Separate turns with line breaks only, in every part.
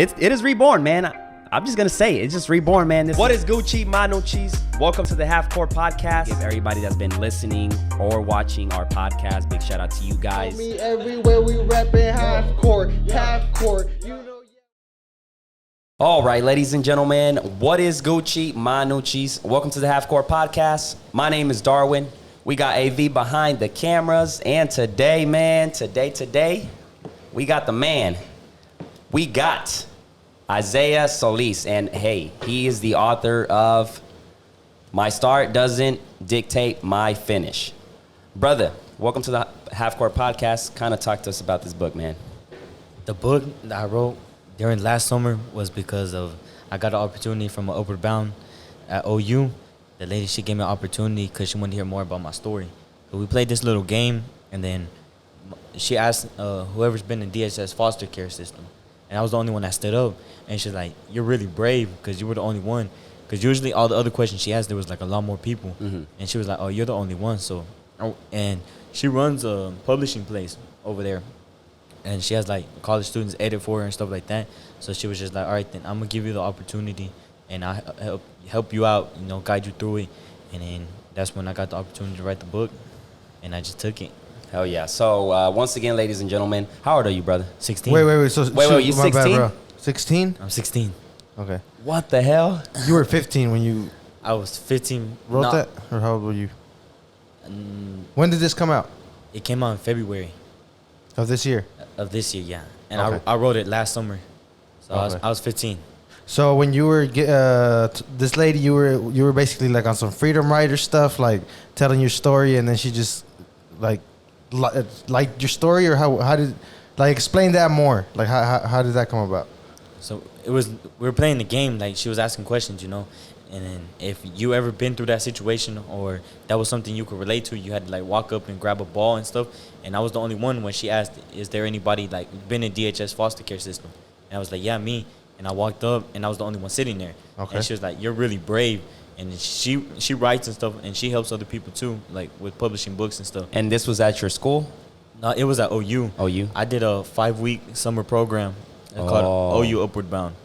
It is reborn, man. I'm just gonna say it's just reborn, man. What is Gucci, Mano Cheese? Welcome to the Half Court Podcast. Give everybody that's been listening or watching our podcast, big shout out to you guys.
Me everywhere we reppin' half court. You know.
All right, ladies and gentlemen, what is Gucci, Mano Cheese? Welcome to the Half Court Podcast. My name is Darwin. We got AV behind the cameras, and today, man, today, we got the man. We got Izaiah Soliz, and hey, he is the author of My Start Doesn't Dictate My Finish. Brother, welcome to the Half Court Podcast. Kind of talk to us about this book, man.
The book that I wrote during last summer was because I got an opportunity from an Upward Bound at OU. The lady, she gave me an opportunity because she wanted to hear more about my story. So we played this little game, and then she asked whoever's been in DHS foster care system. And I was the only one that stood up. And she's like, you're really brave because you were the only one. Because usually all the other questions she asked, there was like a lot more people. Mm-hmm. And she was like, oh, you're the only one. So, and she runs a publishing place over there. And she has like college students edit for her and stuff like that. So she was just like, all right, then I'm going to give you the opportunity. And I'll help you out, guide you through it. And then that's when I got the opportunity to write the book. And I just took it.
Hell yeah. So, once again, ladies and gentlemen, how old are you, brother?
16.
Wait. So,
wait, you 16?
16?
I'm 16.
Okay.
What the hell?
You were 15 when you
I was 15.
wrote that? Or how old were you? When did this come out?
It came out in February
Of this year?
of this year, yeah. And
Okay.
I wrote it last summer. So
Okay.
I was 15.
So when you were this lady, you were basically like on some Freedom Rider stuff, like telling your story, and then she just like your story, or how did explain that more? Like how did that come about?
So we were playing the game, like she was asking questions, and then if you ever been through that situation or that was something you could relate to, you had to like walk up and grab a ball and stuff. And I was the only one when she asked, is there anybody like been in DHS foster care system? And I was like, yeah, me. And I walked up and I was the only one sitting there. Okay. And she was like, you're really brave. And she writes and stuff, and she helps other people too, like with publishing books and stuff.
And this was at your school?
No, it was at OU.
OU?
I did a 5-week summer program called OU Upward Bound.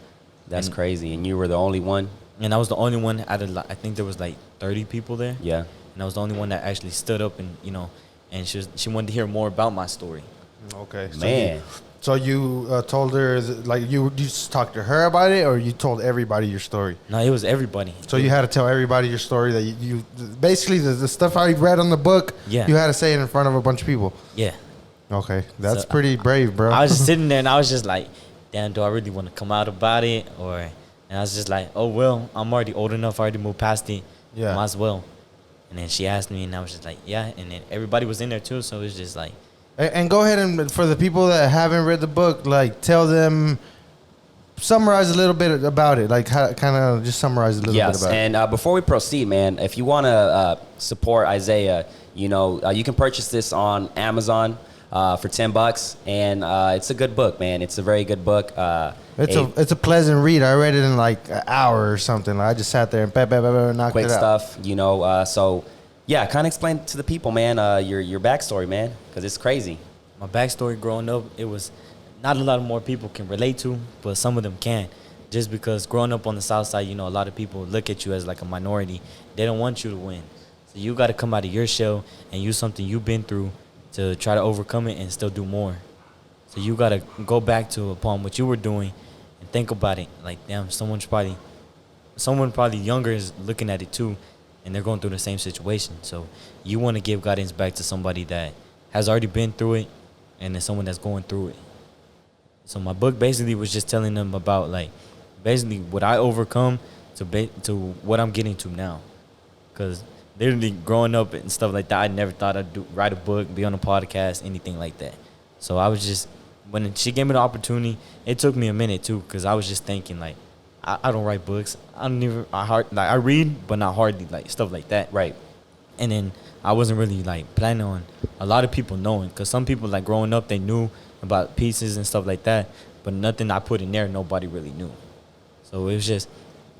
That's crazy. And you were the only one?
And I was the only one out of, I think there was like 30 people there.
Yeah.
And I was the only one that actually stood up and, and she wanted to hear more about my story.
Okay.
Man.
So you told her, you just talked to her about it, or you told everybody your story?
No, it was everybody.
So you had to tell everybody your story, that you basically the stuff I read on the book,
yeah,
you had to say it in front of a bunch of people.
Yeah.
Okay. That's pretty brave, bro.
I was just sitting there and I was just like, damn, do I really want to come out about it? And I was just like, oh, well, I'm already old enough. I already moved past it. Yeah. Might as well. And then she asked me, and I was just like, yeah. And then everybody was in there, too, so it was just like.
And go ahead and, for the people that haven't read the book, tell them, summarize a little bit about it. Kind of just summarize a little bit about it.
Yes, and before we proceed, man, if you want to support Izaiah, you can purchase this on Amazon for $10, and it's a good book, man. It's a very good book.
It's a pleasant read. I read it in like an hour or something. I just sat there and knocked
quick
it out.
Stuff, so yeah, kind of explain to the people, man, your backstory, man, because it's crazy.
My backstory growing up, it was not a lot of more people can relate to, but some of them can. Just because growing up on the South Side, a lot of people look at you as like a minority. They don't want you to win. So you got to come out of your shell and use something you've been through to try to overcome it and still do more. So you got to go back upon what you were doing and think about it. Like, damn, someone probably younger is looking at it too, and they're going through the same situation. So you want to give guidance back to somebody that has already been through it and then someone that's going through it. So my book basically was just telling them about, basically what I overcome to what I'm getting to now. Because literally growing up and stuff like that, I never thought I'd write a book, be on a podcast, anything like that. So I was just, when she gave me the opportunity, it took me a minute too, because I was just thinking, I don't write books. I read, but not hardly, stuff like that.
Right.
And then I wasn't really planning on a lot of people knowing, because some people growing up, they knew about pieces and stuff like that, but nothing I put in there, nobody really knew. So it was just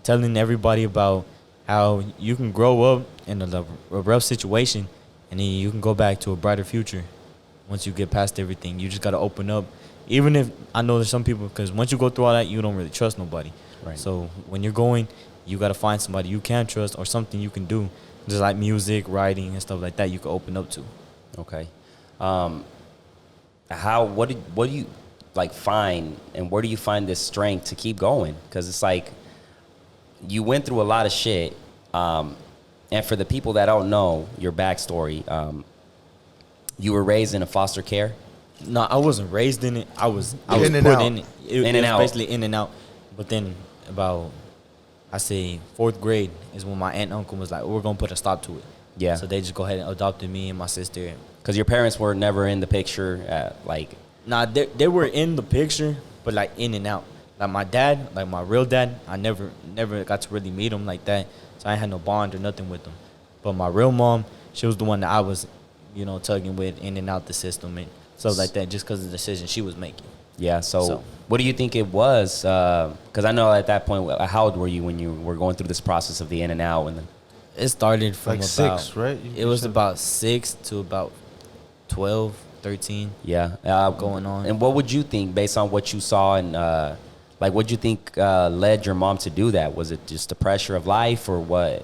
telling everybody about how you can grow up in a rough situation, and then you can go back to a brighter future once you get past everything. You just got to open up even if I know there's some people, because once you go through all that, you don't really trust nobody.
Right.
So when you're going, you got to find somebody you can trust or something you can do, just like music, writing, and stuff like that you can open up to.
Okay. What do you like find, and where do you find this strength to keep going? Because it's like you went through a lot of shit. And for the people that don't know your backstory, you were raised in a foster care.
No, I wasn't raised in it. I was
In and
put
out.
in it. It was basically in and out. But then about, I say, 4th grade is when my aunt and uncle was like, we're going to put a stop to it.
Yeah.
So they just go ahead and adopted me and my sister.
Because your parents were never in the picture,
Nah, they were in the picture, but like in and out. Like my dad, like my real dad, I never got to really meet him like that. So I ain't had no bond or nothing with him. But my real mom, she was the one that I was, tugging with in and out the system and stuff like that, just because of the decision she was making.
Yeah. So what do you think it was? Because I know at that point, how old were you when you were going through this process of the in and out? And
It started from
Like
about
6, right?
It was about 6 to about 12, 13.
yeah,
Going on.
And what would you think based on what you saw and what you think led your mom to do that? Was it just the pressure of life or what?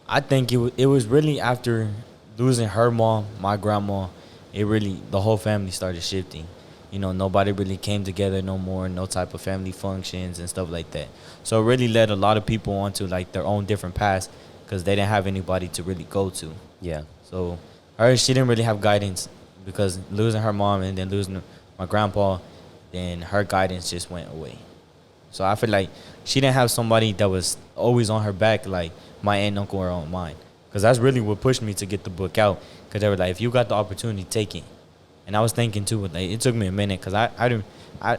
I think it was really after losing her mom, my grandma, the whole family started shifting. Nobody really came together no more, no type of family functions and stuff like that. So it really led a lot of people onto like their own different paths because they didn't have anybody to really go to.
Yeah.
So she didn't really have guidance because losing her mom and then losing my grandpa, then her guidance just went away. So I feel like she didn't have somebody that was always on her back like my aunt and uncle were on mine. Because that's really what pushed me to get the book out. Because they were like, if you got the opportunity, take it. And I was thinking too, like, it took me a minute because I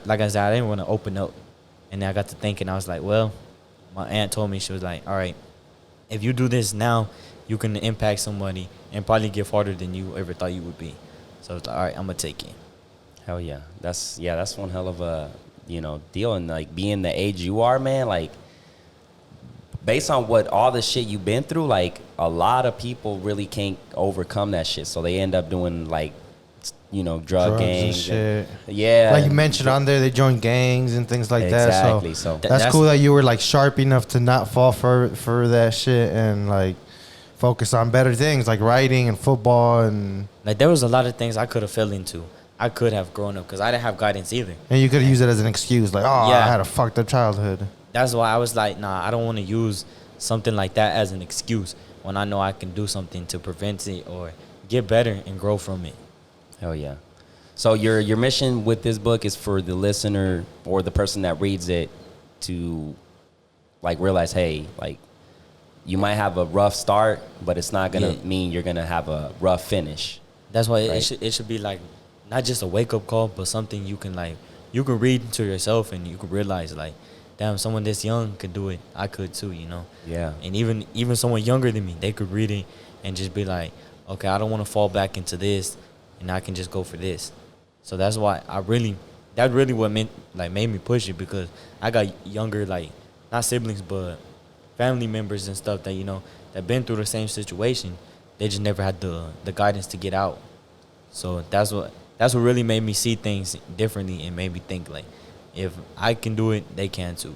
like I said, I didn't want to open up. And then I got to thinking, I was like, well, my aunt told me, she was like, all right, if you do this now, you can impact somebody and probably get farther than you ever thought you would be. So I was like, all right, I'm going to take it.
Hell yeah. That's one hell of a, deal. And like being the age you are, man, like based on what all the shit you've been through, like a lot of people really can't overcome that shit. So they end up doing like, drug
Drugs
gangs.
and shit.
Yeah.
Like you mentioned on there, they join gangs and things like
Exactly.
that.
So
That's cool that you were like sharp enough to not fall for that shit and like focus on better things like writing and football and
Like there was a lot of things I could have fell into. I could have grown up because I didn't have guidance either.
you could use it as an excuse like, oh,
Yeah.
I had a fucked up childhood.
That's why I was like, nah, I don't want to use something like that as an excuse when I know I can do something to prevent it or get better and grow from it.
hell yeah. So your mission with this book is for the listener or the person that reads it to like realize, hey, like you might have a rough start, but it's not gonna mean you're gonna have a rough finish.
That's why
Right.
it should be like not just a wake up call, but something you can read to yourself and you can realize like, damn, someone this young could do it. I could too,
Yeah.
And even someone younger than me, they could read it and just be like, okay, I don't want to fall back into this, and I can just go for this. So that's why that really what made me push it because I got younger not siblings but family members and stuff that that been through the same situation. They just never had the guidance to get out. So that's what really made me see things differently and made me think like, if I can do it, they can too.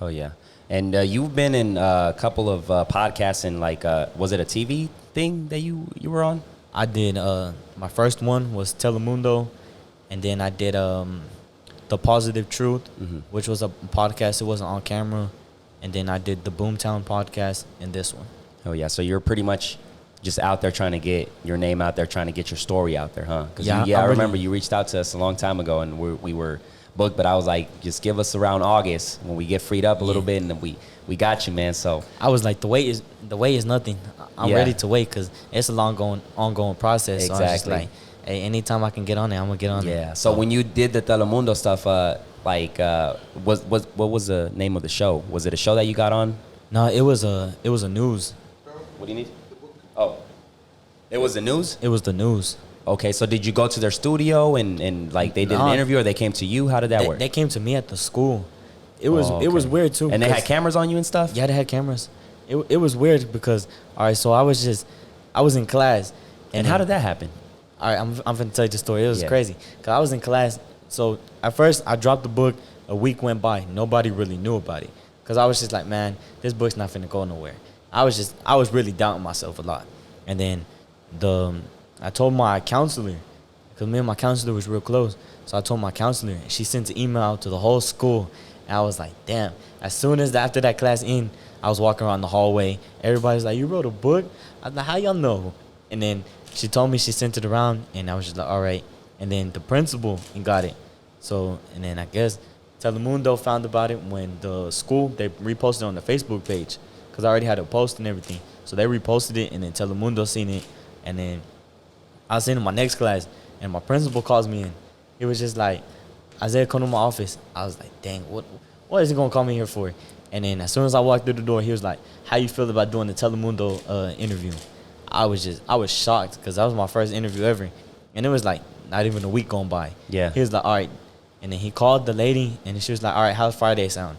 Oh yeah. And you've been in a couple of podcasts and was it a TV thing that you were on?
I did my first one was Telemundo, and then I did The Positive Truth, which was a podcast. It wasn't on camera, and then I did the Boomtown podcast and this one.
Oh yeah. So you're pretty much just out there trying to get your name out there, trying to get your story out there, huh? I remember you reached out to us a long time ago, and we were booked, but I was like, just give us around August when we get freed up a little bit, and then we got you, man. So
I was like, the wait is nothing. I'm ready to wait because it's a ongoing process. So I was just
Exactly.
like, hey, anytime I can get on there, I'm gonna get on there.
yeah. So when you did the Telemundo stuff, what was the name of the show? Was it a show that you got on?
No, it was a news.
What do you need? Oh, it was the news.
It was the news.
Okay, so did you go to their studio and like they did an interview, or they came to you? How did that work?
They came to me at the school. It was weird too.
And they had
because-
cameras on you and stuff?
Yeah, they had cameras. It was weird because all right, so I was in class,
And how did that happen?
all right, I'm finna tell you the story. It was
Yeah.
crazy because I was in class. So at first, I dropped the book. A week went by. Nobody really knew about it. Because I was just like, man, this book's not finna go nowhere. I was really doubting myself a lot. And then I told my counselor, because me and my counselor was real close. So I told my counselor, and she sent an email out to the whole school. And I was like, damn. As soon as after that class ended, I was walking around the hallway. Everybody's like, you wrote a book? I was like, how y'all know? And then she told me she sent it around, and I was just like, all right. And then the principal got it. So, and then I guess Telemundo found about it when the school, they reposted it on the Facebook page because I already had a post and everything. So they reposted it, and then Telemundo seen it. And then I was in my next class, and my principal calls me in. He was just like, Isaiah, come to my office. I was like, dang, what is he going to call me here for? And then as soon as I walked through the door, he was like, how you feel about doing the Telemundo interview? I was shocked because that was my first interview ever. And it was like not even a week going by.
Yeah.
He was like, all right. And then he called the lady, and she was like, all right, how's Friday sound?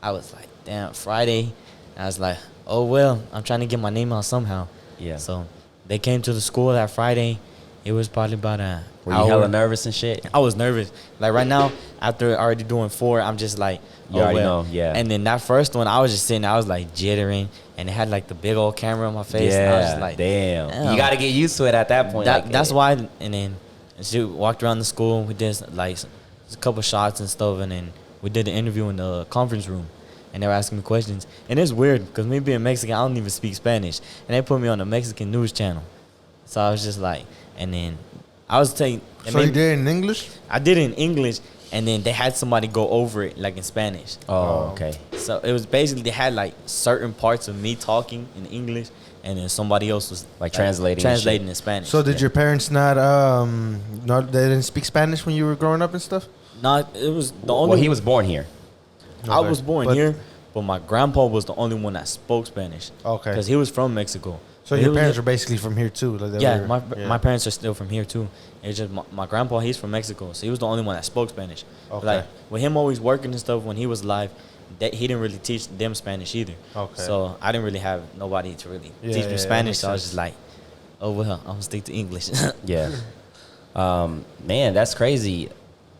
I was like, damn, Friday? And I was like, oh, well, I'm trying to get my name out somehow.
Yeah.
So they came to the school that Friday. It was probably about a
Were you hella nervous and shit?
I was nervous. Like right now, after already doing 4, I'm just like,
You already know, yeah.
And then that first one, I was just sitting, I was like jittering, and it had like the big old camera on my face.
Yeah,
and I was just like,
damn. You got to get used to it at that point.
That's why. And then she walked around the school. We did like a couple shots and stuff, and then we did the interview in the conference room. And they were asking me questions. And it's weird because me being Mexican, I don't even speak Spanish. And they put me on the Mexican news channel. So I was just like, and then I was telling.
So you did it in English?
I did it in English, and then they had somebody go over it like in Spanish.
Oh, okay.
So it was basically, they had like certain parts of me talking in English, and then somebody else was
Like translating
in Spanish.
So did your parents not they didn't speak Spanish when you were growing up and stuff?
Not, it was the only.
Well, he was born here.
I
Okay.
was born here, but my grandpa was the only one that spoke Spanish.
Okay.
Because he was from Mexico.
So
He
your
was-
parents are basically from here too? Like they
Yeah,
were-
my parents are still from here too. It's just my grandpa, he's from Mexico, so he was the only one that spoke Spanish.
Okay.
Like with him always working and stuff when he was alive, he didn't really teach them Spanish either.
Okay.
So I didn't really have nobody to really
Yeah,
teach me
yeah,
Spanish.
makes
So I was
sense.
just like, oh well, I'm gonna stick to English.
Yeah. Man, that's crazy.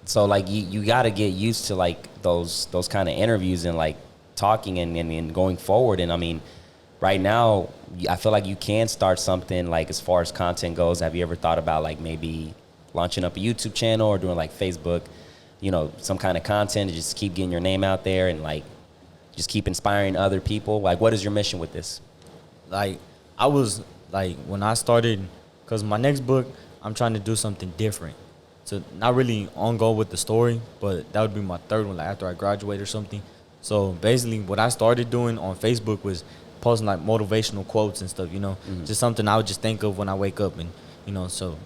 So like you got to get used to like those kind of interviews and like talking and going forward. And I mean, right now, I feel like you can start something like as far as content goes. Have you ever thought about like maybe launching up a YouTube channel or doing like Facebook, some kind of content to just keep getting your name out there and like just keep inspiring other people? Like, what is your mission with this?
Like I was like when I started, because my next book, I'm trying to do something different. So not really on go with the story, but that would be my third one, like after I graduate or something. So basically what I started doing on Facebook was posting like motivational quotes and stuff, just something I would just think of when I wake up, and so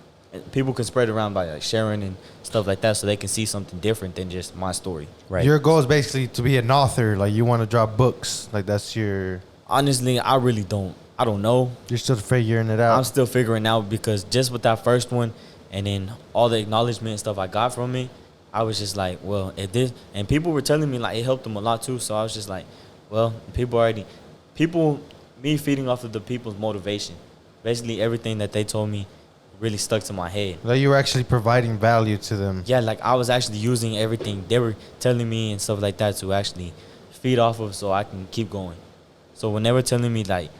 people can spread it around by like sharing and stuff like that, so they can see something different than just my story.
Right.
Your goal is basically to be an author. Like you want to draw books. Like that's your.
Honestly, I don't know.
You're still figuring it out.
I'm still figuring out because just with that first one and then all the acknowledgement and stuff I got from it, I was just like, well, it did. And people were telling me like it helped them a lot too. So I was just like, well, me feeding off of the people's motivation. Basically everything that they told me really stuck to my head.
Like you were actually providing value to them.
Yeah, like I was actually using everything they were telling me and stuff like that to actually feed off of so I can keep going. So when they were telling me like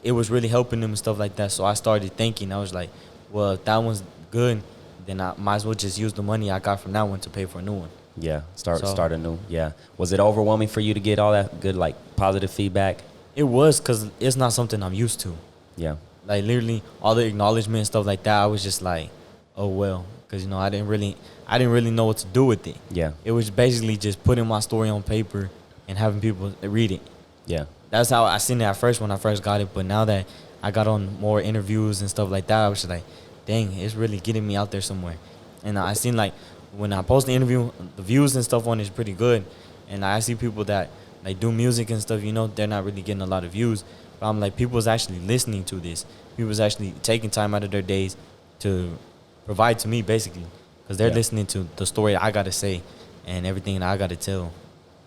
it was really helping them and stuff like that, so I started thinking, I was like, well, if that one's good, then I might as well just use the money I got from that one to pay for a new one.
Yeah, start anew. Yeah. Was it overwhelming for you to get all that good, like, positive feedback?
It was, because it's not something I'm used to.
Yeah.
Like, literally, all the acknowledgement and stuff like that, I was just like, oh, well. Because, I didn't really know what to do with it.
Yeah.
It was basically just putting my story on paper and having people read it.
Yeah.
That's how I seen it at first when I first got it. But now that I got on more interviews and stuff like that, I was just like, dang, it's really getting me out there somewhere. And I seen, like, when I post the interview, the views and stuff on it is pretty good. And I see people that like do music and stuff, they're not really getting a lot of views. But I'm like, people's actually listening to this. People's actually taking time out of their days to provide to me, basically. Because they're listening to the story I got to say and everything that I got to tell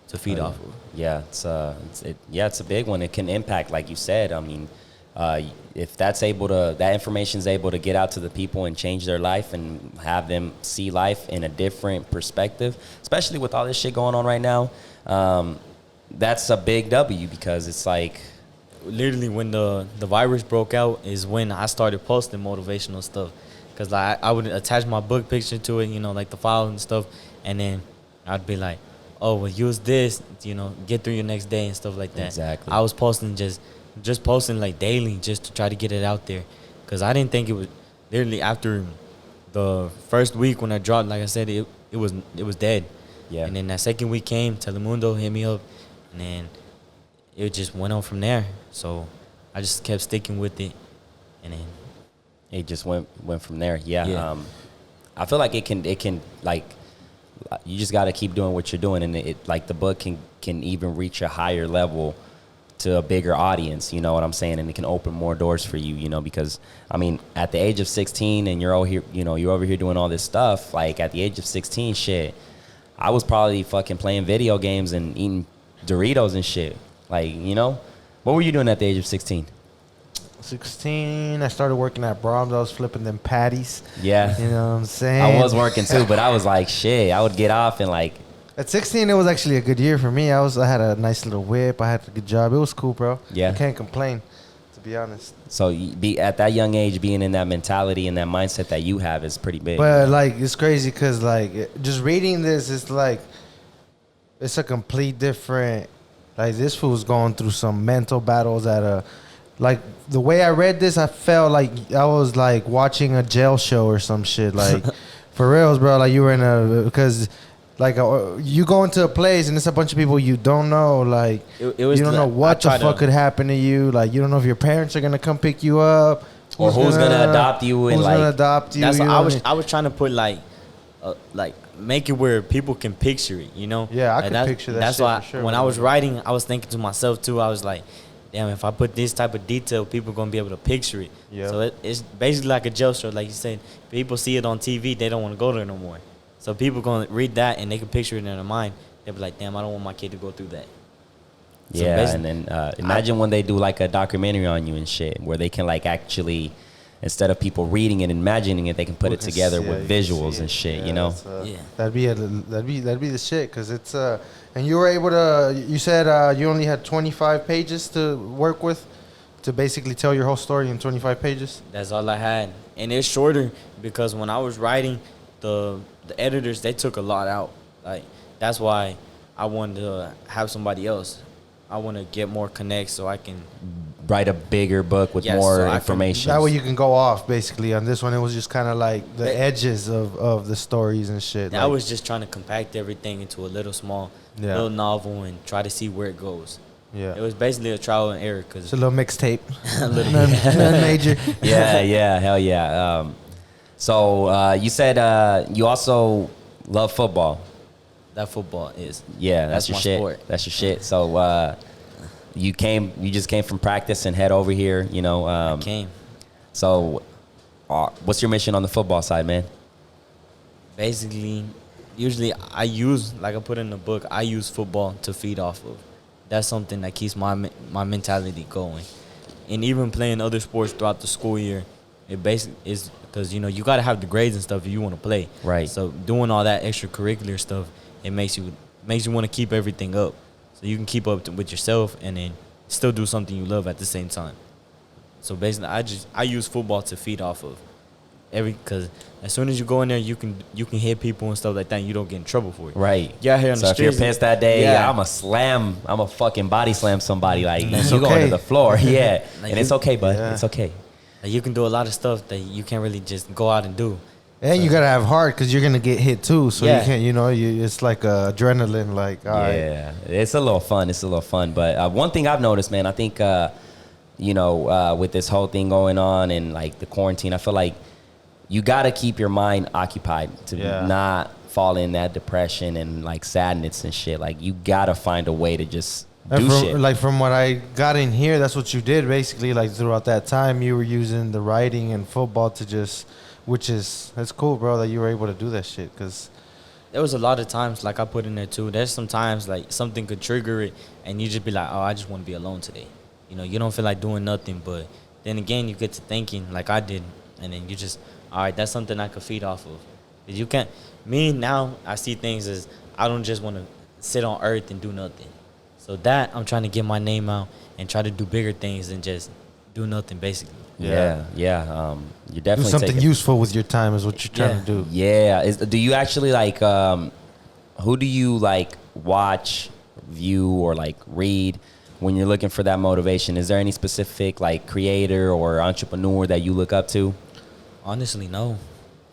to feed off of.
Yeah, it's a big one. It can impact, like you said. I mean, if that information is able to get out to the people and change their life and have them see life in a different perspective, especially with all this shit going on right now, that's a big W, because it's like,
literally when the virus broke out is when I started posting motivational stuff, because like I would attach my book picture to it, like the file and stuff, and then I'd be like, oh, well, use this, get through your next day and stuff like that.
Exactly.
I was posting just posting like daily just to try to get it out there, because I didn't think it was literally after the first week when I dropped, like I said, it was dead.
Yeah.
And then that second week came, Telemundo hit me up, and then it just went on from there. So I just kept sticking with it, and then
it just went from there. Yeah.
Yeah.
I feel like it can like, you just got to keep doing what you're doing, and it like the book can even reach a higher level to a bigger audience, you know what I'm saying? And it can open more doors for you, because I mean, at the age of 16 and you're over here, you're over here doing all this stuff, like at the age of 16, shit, I was probably fucking playing video games and eating Doritos and shit. Like, what were you doing at the age of 16?
16, I started working at Brahms. I was flipping them patties.
Yeah.
You know what I'm saying?
I was working too, but I was like, shit, I would get off and like.
At 16, it was actually a good year for me. I had a nice little whip. I had a good job. It was cool, bro.
Yeah.
I can't complain, to be honest.
So you be at that young age, being in that mentality and that mindset that you have is pretty big.
But like, it's crazy because like just reading this, it's like it's a complete different. Like, this fool's going through some mental battles at a. Like, the way I read this, I felt like I was like watching a jail show or some shit. Like, for reals, bro. Like, you were in a, because like you go into a place and it's a bunch of people you don't know. Like,
it was
you don't know what the fuck could happen to you. Like, you don't know if your parents are gonna come pick you up,
or who's gonna adopt you. And
who's
like,
gonna adopt you?
That's
you
what
know
I was trying to put like make it where people can picture it.
Yeah, I can picture that.
That's
shit
why
for sure,
when I was writing, I was thinking to myself too. I was like, damn, if I put this type of detail, people gonna be able to picture it.
Yeah.
So it's basically like a jail show, like you said. People see it on TV, they don't want to go there no more. So people gonna read that and they can picture it in their mind. They'll be like, damn, I don't want my kid to go through that.
Yeah, so and then imagine when they do like a documentary on you and shit, where they can like actually, instead of people reading it and imagining it, they can put it together with visuals and shit.
Yeah,
Yeah.
That'd be the shit, because it's and you were able to. You said you only had 25 pages to work with, to basically tell your whole story in 25 pages.
That's all I had, and it's shorter because when I was writing, the editors, they took a lot out. Like, that's why I wanted to have somebody else. I want to get more connects so I can
write a bigger book with more
so
information.
That way you can go off, basically. On this one, it was just kind of like the edges of the stories and shit.
I was just trying to compact everything into a little small, little novel and try to see where it goes.
Yeah.
It was basically a trial and error.
It's a little mixtape.
A little
Nothing major.
Yeah, hell yeah. So you said you also love football.
That football is.
Yeah, that's your
my
shit.
sport.
That's your shit. So you just came from practice and head over here,
I came.
So what's your mission on the football side, man?
Basically, usually I use, like I put in the book, I use football to feed off of. That's something that keeps my mentality going. And even playing other sports throughout the school year, it basically is because, you got to have the grades and stuff if you want to play.
Right.
So doing all that extracurricular stuff, it makes you want to keep everything up. So you can keep up with yourself and then still do something you love at the same time. So basically, I use football to feed off of because as soon as you go in there, you can hit people and stuff like that, and you don't get in trouble for it.
Right.
Yeah, here on the
so if
streets.
you're pissed that day,
Yeah.
I'm a fucking body slam somebody. Like,
It's
you go
okay.
to the floor. Yeah.
Like
and it's okay, bud.
Yeah.
It's okay.
Like, you can do a lot of stuff that you can't really just go out and do.
And you gotta have heart, because you're gonna get hit too. So
Yeah.
you can't, it's like adrenaline. Like, all right.
Yeah, it's a little fun. But one thing I've noticed, man, I think, with this whole thing going on and like the quarantine, I feel like you got to keep your mind occupied to not fall in that depression and like sadness and shit. Like, you got to find a way to just do shit.
Like, from what I got in here, that's what you did basically. Like, throughout that time, you were using the writing and football to just, that's cool, bro, that you were able to do that shit. Because
There was a lot of times, like I put in there too, there's sometimes like something could trigger it and you just be like, oh, I just want to be alone today. You don't feel like doing nothing, but then again, you get to thinking like I did, and then you just, all right, that's something I could feed off of. 'Cause you can't. Me now, I see things as I don't just want to sit on earth and do nothing. So that I'm trying to get my name out and try to do bigger things than just do nothing, basically.
Yeah. You're
Do
definitely
something
taking,
useful with your time is what you're trying to do.
Yeah. Do you actually like, who do you like watch, view, or like read when you're looking for that motivation? Is there any specific like creator or entrepreneur that you look up to?
Honestly, no.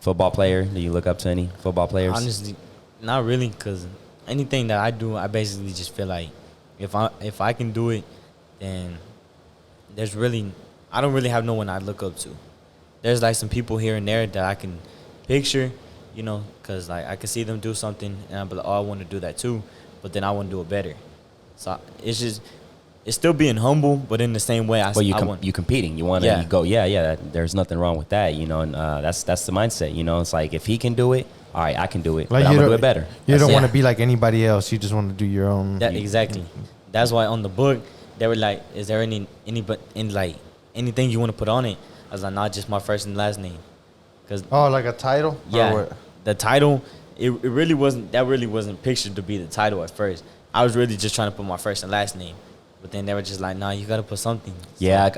Football player? Do you look up to any football players?
Honestly, not really, because anything that I do, I basically just feel like if I can do it, then I don't really have no one I look up to. There's like some people here and there that I can picture, you know, because like I can see them do something and I'm like, oh, I want to do that too, but then I want to do it better. So it's still being humble, but in the same way,
you competing. You want to
Yeah.
go. Yeah. There's nothing wrong with that, you know. And that's the mindset, you know. It's like if he can do it, all right, I can do it.
Like
but I'm gonna do it better.
You
That's
don't
it.
want to be like anybody else. You just want to do your own.
Exactly. That's why on the book they were like, "Is there anything you want to put on it?" I was like, "Not just my first and last name." Cause
Like a title. Or
yeah,
what?
the title it really wasn't pictured to be the title at first. I was really just trying to put my first and last name, but then they were just like, "Nah, you got to put something."
Yeah,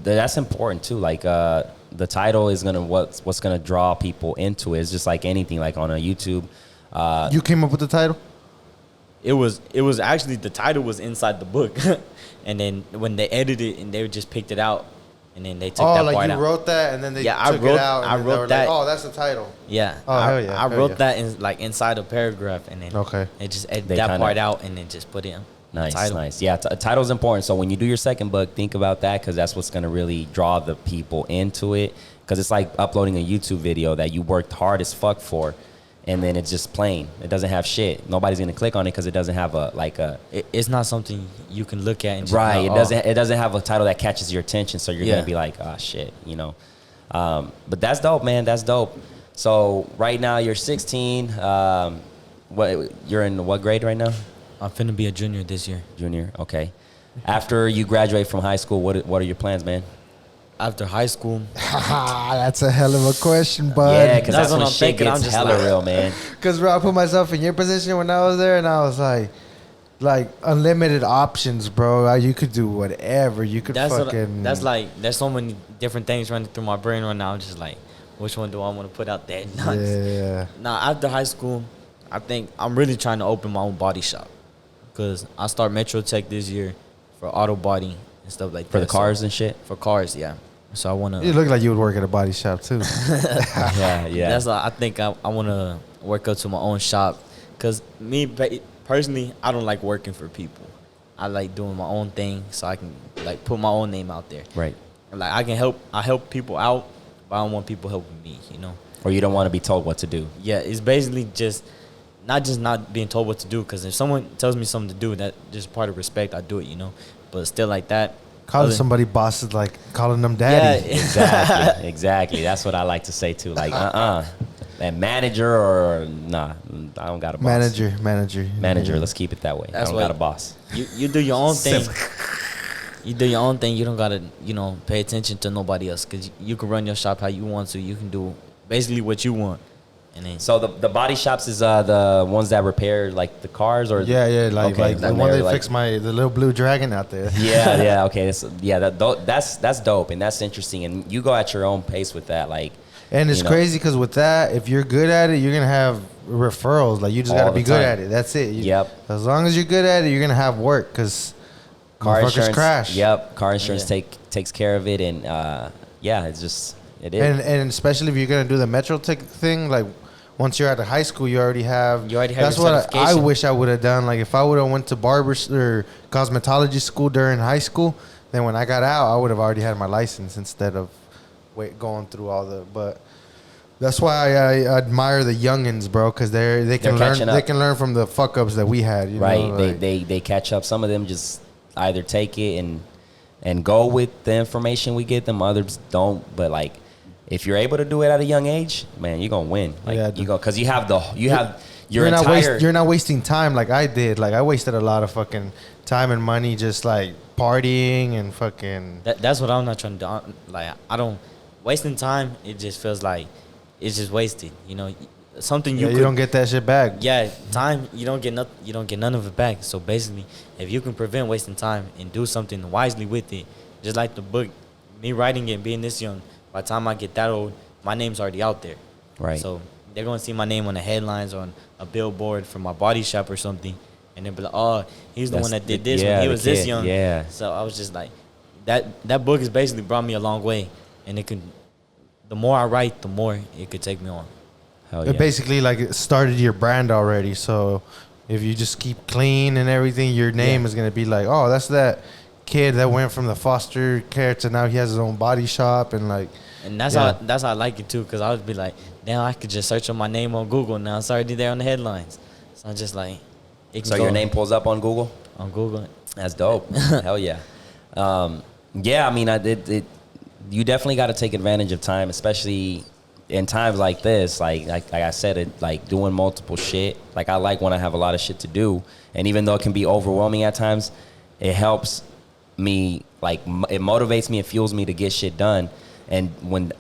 that's important too. Like the title is what's gonna draw people into it. It's just like anything, like on a YouTube.
You came up with the title?
It was actually, the title was inside the book, and then when they edited it and they just picked it out, and then they took that
like
part
you
out.
wrote that and then they
Yeah,
took it out. And
I
then they
wrote
were
that.
Like, oh, that's the title.
Yeah.
Oh, hell yeah,
I
hell
wrote
yeah.
that inside a paragraph, and then
Okay.
they just edited
They
that
kinda-
part out and then just put it in.
Nice,
title.
nice. Yeah, title's important. So when you do your second book, think about that because that's what's going to really draw the people into it. Because it's like uploading a YouTube video that you worked hard as fuck for, and then it's just plain. It doesn't have shit. Nobody's going to click on it because it doesn't have
It's not something you can look at and just
right.
know,
It doesn't have a title that catches your attention. So you're
Yeah.
going to be like, oh shit, you know. But that's dope, man. That's dope. So right now you're 16. You're in what grade right now?
I'm finna be a junior this year.
Junior. Okay. After you graduate from high school, what are your plans, man?
After high school,
That's a hell of a question, bud.
Yeah, because that's
what
when
I'm
shit
thinking. I'm
gets
just
hella
like-
real, man.
Because bro, I put myself in your position when I was there, and I was like unlimited options, bro. You could do whatever. You could fucking.
that's like, there's so many different things running through my brain right now. I'm just like, which one do I want to put out there?
Yeah.
Now, after high school, I think I'm really trying to open my own body shop. Because I start Metro Tech this year for auto body and stuff like that.
For the cars
So,
and shit?
for cars, yeah. So I want to.
You look like you would work at a body shop too.
Yeah.
That's why I think I want to work up to my own shop. Because personally, I don't like working for people. I like doing my own thing so I can like put my own name out there.
Right.
Like I help people out, but I don't want people helping me, you know?
Or you don't want to be told what to do.
Yeah, it's basically just not being told what to do. Because if someone tells me something to do, that just part of respect, I do it, you know? But still like that.
Calling somebody boss is like calling them daddy.
Yeah,
Exactly. That's what I like to say too. Like, that manager or nah, I don't got a boss. Manager. Let's keep it that way.
That's
I don't
why-
got a boss.
You do your own thing. You do your own thing. You don't gotta, pay attention to nobody else. Cause you can run your shop how you want to. You can do basically what you want. And then
So the body shops is the ones that repair like the cars or
Yeah, like
Okay,
the one
they're
that fixed the little blue dragon out there.
yeah, okay. That's dope and that's interesting. And you go at your own pace with that, like.
And it's
you know.
crazy because with that, if you're good at it, you're gonna have referrals. Like you just
All
gotta
the
be good
time.
at it. That's it.
Yep.
As long as you're good at it, you're gonna have work because
Car insurance
crash.
Yep, car insurance
Yeah.
takes care of it, and it's just it is.
And especially if you're gonna do the Metro Tech thing, like once you're out of high school, you already have.
You already have
That's
your
what I
certification.
wish I would have done. Like if I would have went to or cosmetology school during high school, then when I got out, I would have already had my license instead of going through all the. But that's why I admire the youngins, bro, because they can
They're
learn.
catching up.
They can learn from the fuck ups that we had. You
Right,
know, like-
they catch up. Some of them just either take it and go with the information we get them. Others don't. But like, if you're able to do it at a young age, man, you're gonna win. Like
Yeah,
you go because you have
you're not wasting time like I did. Like I wasted a lot of fucking time and money just like partying and fucking.
That's what I'm not trying to do. Like I don't wasting time. It just feels like it's just wasted. You know, something you
don't get that shit back.
Yeah, time you don't get nothing. You don't get none of it back. So basically, if you can prevent wasting time and do something wisely with it, just like the book, me writing it, being this young, by the time I get that old, my name's already out there.
Right.
So they're gonna see my name on the headlines or on a billboard for my body shop or something, and they'll be like, "Oh, he's the one that did this when he was this young."
Yeah.
So I was just like, that book has basically brought me a long way, and it can. The more I write, the more it could take me on.
Hell yeah.
It basically like it started your brand already. So if you just keep clean and everything, your name is gonna be like, oh, that's that kid that went from the foster care to now he has his own body shop and like.
And that's how I like it too, cause I would be like, damn, I could just search on my name on Google now. It's already there on the headlines. So I'm just like,
so your name pulls up on Google.
On Google.
That's dope. Hell yeah. Yeah, I mean, you definitely got to take advantage of time, especially in times like this. Like I said, it like doing multiple shit. Like I like when I have a lot of shit to do, and even though it can be overwhelming at times, it helps me. Like it motivates me, it fuels me to get shit done. And when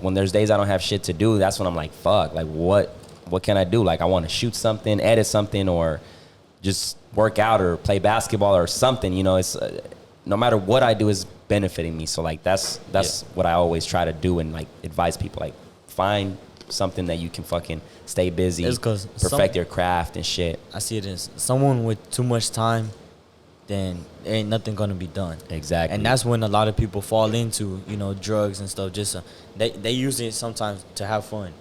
when there's days I don't have shit to do, that's when I'm like, fuck, like what can I do? Like I want to shoot something, edit something, or just work out or play basketball or something. You know, it's no matter what I do is benefiting me. So like that's what I always try to do and like advise people, like find something that you can fucking stay busy, perfect your craft and shit.
I see it as someone with too much time, then there ain't nothing gonna be done.
Exactly.
And that's when a lot of people fall into, you know, drugs and stuff. Just they use it sometimes to have fun,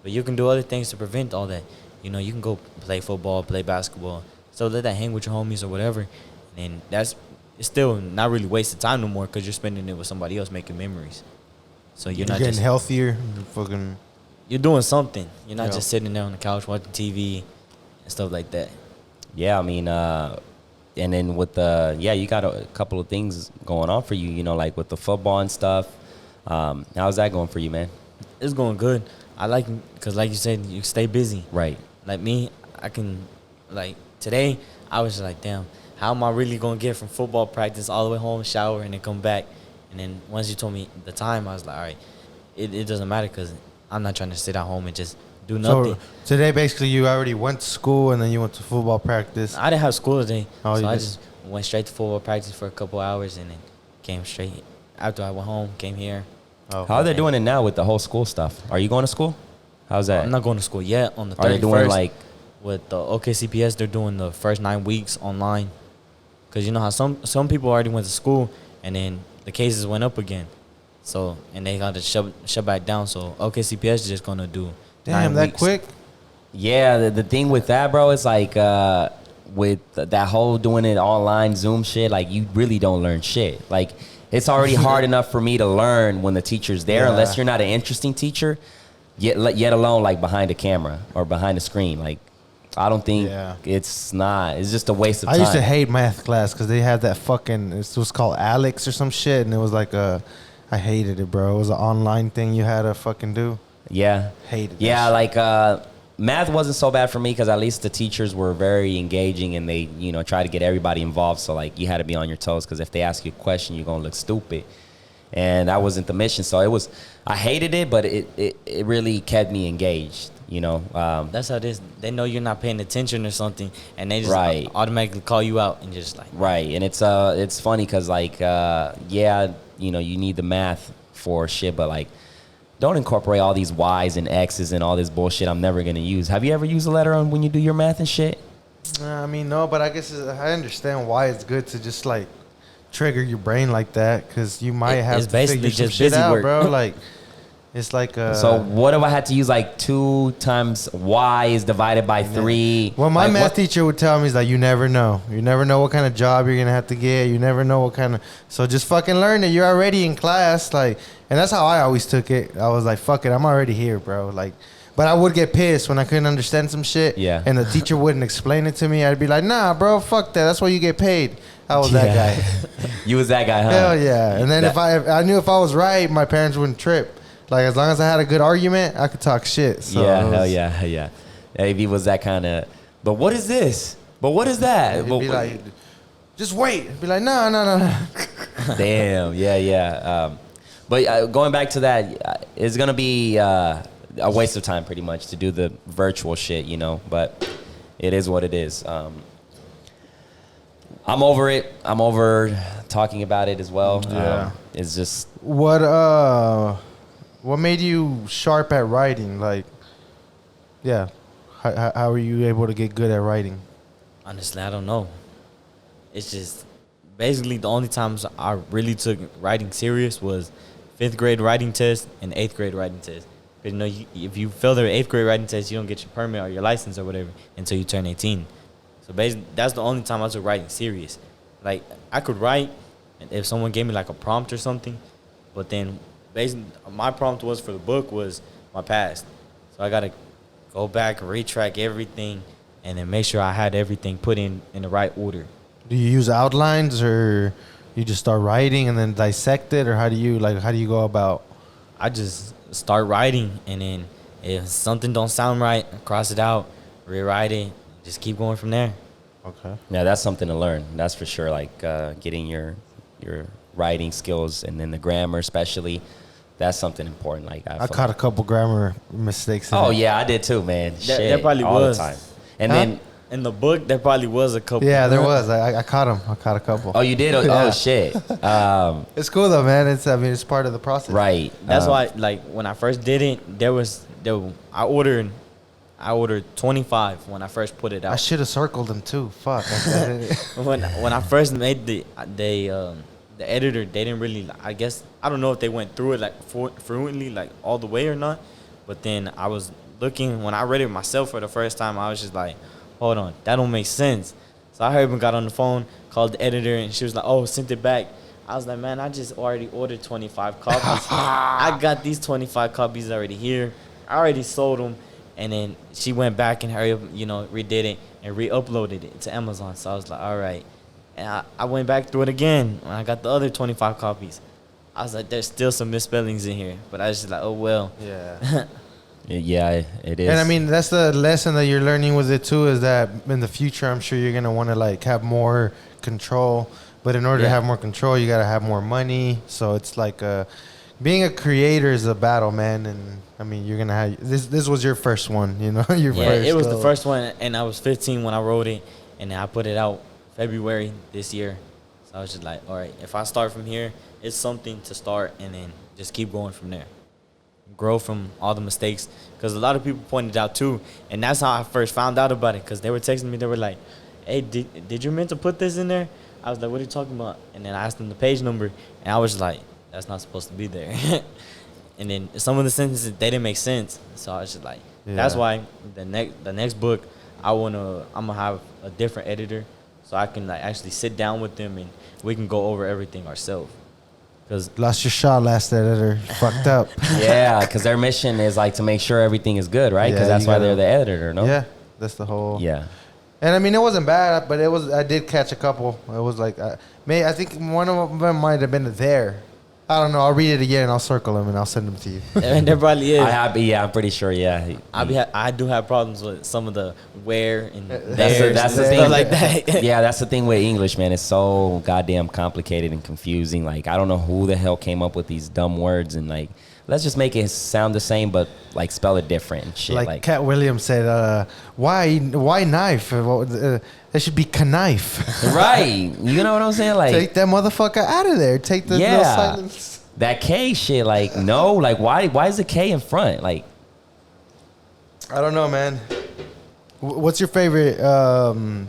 but you can do other things to prevent all that. You know, you can go play football, play basketball, so let that hang with your homies or whatever. And it's still not really wasted time no more because you're spending it with somebody else making memories. So you're not
getting
just
healthier. Fucking.
You're doing something. You're not just sitting there on the couch watching TV and stuff like that.
Yeah, I mean, and then with you got a couple of things going on for you, you know, like with the football and stuff. How's that going for you, man?
It's going good. I like it because, like you said, you stay busy.
Right.
Like me, I can, like today, I was just like, damn, how am I really going to get from football practice all the way home, shower, and then come back? And then once you told me the time, I was like, all right, it doesn't matter because I'm not trying to sit at home and just do nothing.
So today, basically, you already went to school and then you went to football practice.
I didn't have school today,
so
I just went straight to football practice for a couple hours and then came straight. After I went home, came here.
Oh, how are they doing it now with the whole school stuff? Are you going to school? How's that?
I'm not going to school yet. On the 31st,
are they doing like
with the OKCPS? They're doing the first 9 weeks online. Cause you know how some people already went to school and then the cases went up again, so and they got to shut back down. So OKCPS is just gonna do.
Damn,
9
that
weeks.
quick?
Yeah, the thing with that, bro, is like with that whole doing it online Zoom shit, like you really don't learn shit. Like it's already hard enough for me to learn when the teacher's there, unless you're not an interesting teacher, yet alone like behind a camera or behind a screen. Like I don't think it's just a waste of time.
I used to hate math class because they had that fucking, it was called Alex or some shit, and it was like I hated it, bro. It was an online thing you had to fucking do.
Yeah.
Hated it.
Yeah, like math wasn't so bad for me because at least the teachers were very engaging and they, you know, try to get everybody involved. So like you had to be on your toes because if they ask you a question, you're gonna look stupid. And that wasn't the mission. So I hated it, but it really kept me engaged. You know,
that's how it is. They know you're not paying attention or something, and they just automatically call you out and just like
And it's funny because like you know, you need the math for shit, but like don't incorporate all these Y's and X's and all this bullshit I'm never gonna use. Have you ever used a letter on when you do your math and shit?
I mean, no, but I guess I understand why it's good to just like trigger your brain like that because you might have to figure some shit out, work. Bro. Like. It's like
so what if I had to use like 2 times y is divided by 3?
Well, my math teacher would tell me is like, you never know. You never know what kind of job you're going to have to get. You never know what kind of... So just fucking learn it. You're already in class. Like, and that's how I always took it. I was like, fuck it. I'm already here, bro. Like, but I would get pissed when I couldn't understand some shit.
Yeah.
And the teacher wouldn't explain it to me. I'd be like, nah, bro, fuck that. That's why you get paid. I was that guy.
You was that guy, huh?
Hell yeah. And then if I knew if I was right, my parents wouldn't trip. Like, as long as I had a good argument, I could talk shit. So
yeah, hell yeah. AV was that kind of. But what is this? But what is that?
He'd be like, just wait. He'd be like, no.
Damn. Yeah. But going back to that, it's gonna be a waste of time pretty much to do the virtual shit, you know. But it is what it is. I'm over it. I'm over talking about it as well.
Yeah.
It's just
What made you sharp at writing? Like, yeah, how are you able to get good at writing?
Honestly, I don't know. It's just basically the only times I really took writing serious was 5th grade writing test and 8th grade writing test. Because, you know, if you fail the 8th grade writing test, you don't get your permit or your license or whatever until you turn 18. So basically, that's the only time I took writing serious. Like, I could write if someone gave me like a prompt or something, but then basically my prompt was for the book was my past. So I got to go back, retrack everything, and then make sure I had everything put in the right order.
Do you use outlines, or you just start writing and then dissect it, or how do you go about?
I just start writing, and then if something don't sound right, cross it out, rewrite it, just keep going from there.
Okay.
yeah, that's something to learn. That's for sure. Like getting your writing skills and then the grammar, especially. That's something important. Like
I caught a couple grammar mistakes.
Oh yeah, I did too, man.
There probably
all
was.
the time. And
Huh?
then
In the book, there probably was a couple.
Yeah, there was. I caught them. I caught a couple.
oh, you did. Oh
Yeah.
shit.
It's cool though, man. It's part of the process.
Right.
That's why, like, when I first did it, I ordered 25 when I first put it
I
out.
should have circled them too. Fuck.
when I first made the editor, they didn't really, I guess, I don't know if they went through it like fluently, like all the way or not. But then I was looking, when I read it myself for the first time, I was just like, hold on, that don't make sense. So I heard got on the phone, called the editor, and she was like, oh, sent it back. I was like, man, I just already ordered 25 copies. I got these 25 copies already here. I already sold them. And then she went back and redid it and re-uploaded it to Amazon. So I was like, all right. And I went back through it again when I got the other 25 copies. I was like, there's still some misspellings in here. But I was just like, oh, well.
Yeah.
Yeah, it is.
And I mean, that's the lesson that you're learning with it too, is that in the future, I'm sure you're gonna want to like have more control. But in order to have more control, you gotta have more money. So it's like being a creator is a battle, man. And I mean, you're gonna have this was your first one, you know, your first.
It was the first one, and I was 15 when I wrote it, and then I put it out February this year. So I was just like, all right, if I start from here, it's something to start, and then just keep going from there. Grow from all the mistakes, because a lot of people pointed out too, and that's how I first found out about it, because they were texting me, they were like, hey, did you meant to put this in there? I was like, what are you talking about? And then I asked them the page number, and I was like, that's not supposed to be there. And then some of the sentences, they didn't make sense, so I was just like, that's why the next book, I'm gonna have a different editor, so I can like actually sit down with them and we can go over everything ourselves. Cause
lost your shot, last editor. Fucked up.
Yeah, because their mission is like to make sure everything is good, right? Because that's why they're the editor, no?
Yeah, that's the whole.
Yeah.
And I mean, it wasn't bad, but it was. I did catch a couple. It was like, I think one of them might have been there. I don't know. I'll read it again and I'll circle them and I'll send them to you.
And there probably is.
I'm pretty sure. Yeah.
I do have problems with some of the where and
That's the thing.
stuff like that.
Yeah, that's the thing with English, man. It's so goddamn complicated and confusing. Like, I don't know who the hell came up with these dumb words and like, let's just make it sound the same, but like spell it different and shit.
Like Cat Williams said, why knife? It should be knife.
Right. You know what I'm saying? Like,
take that motherfucker out of there. Take the no silence.
That K shit. Like, no. Like, why is the K in front? Like,
I don't know, man. What's your favorite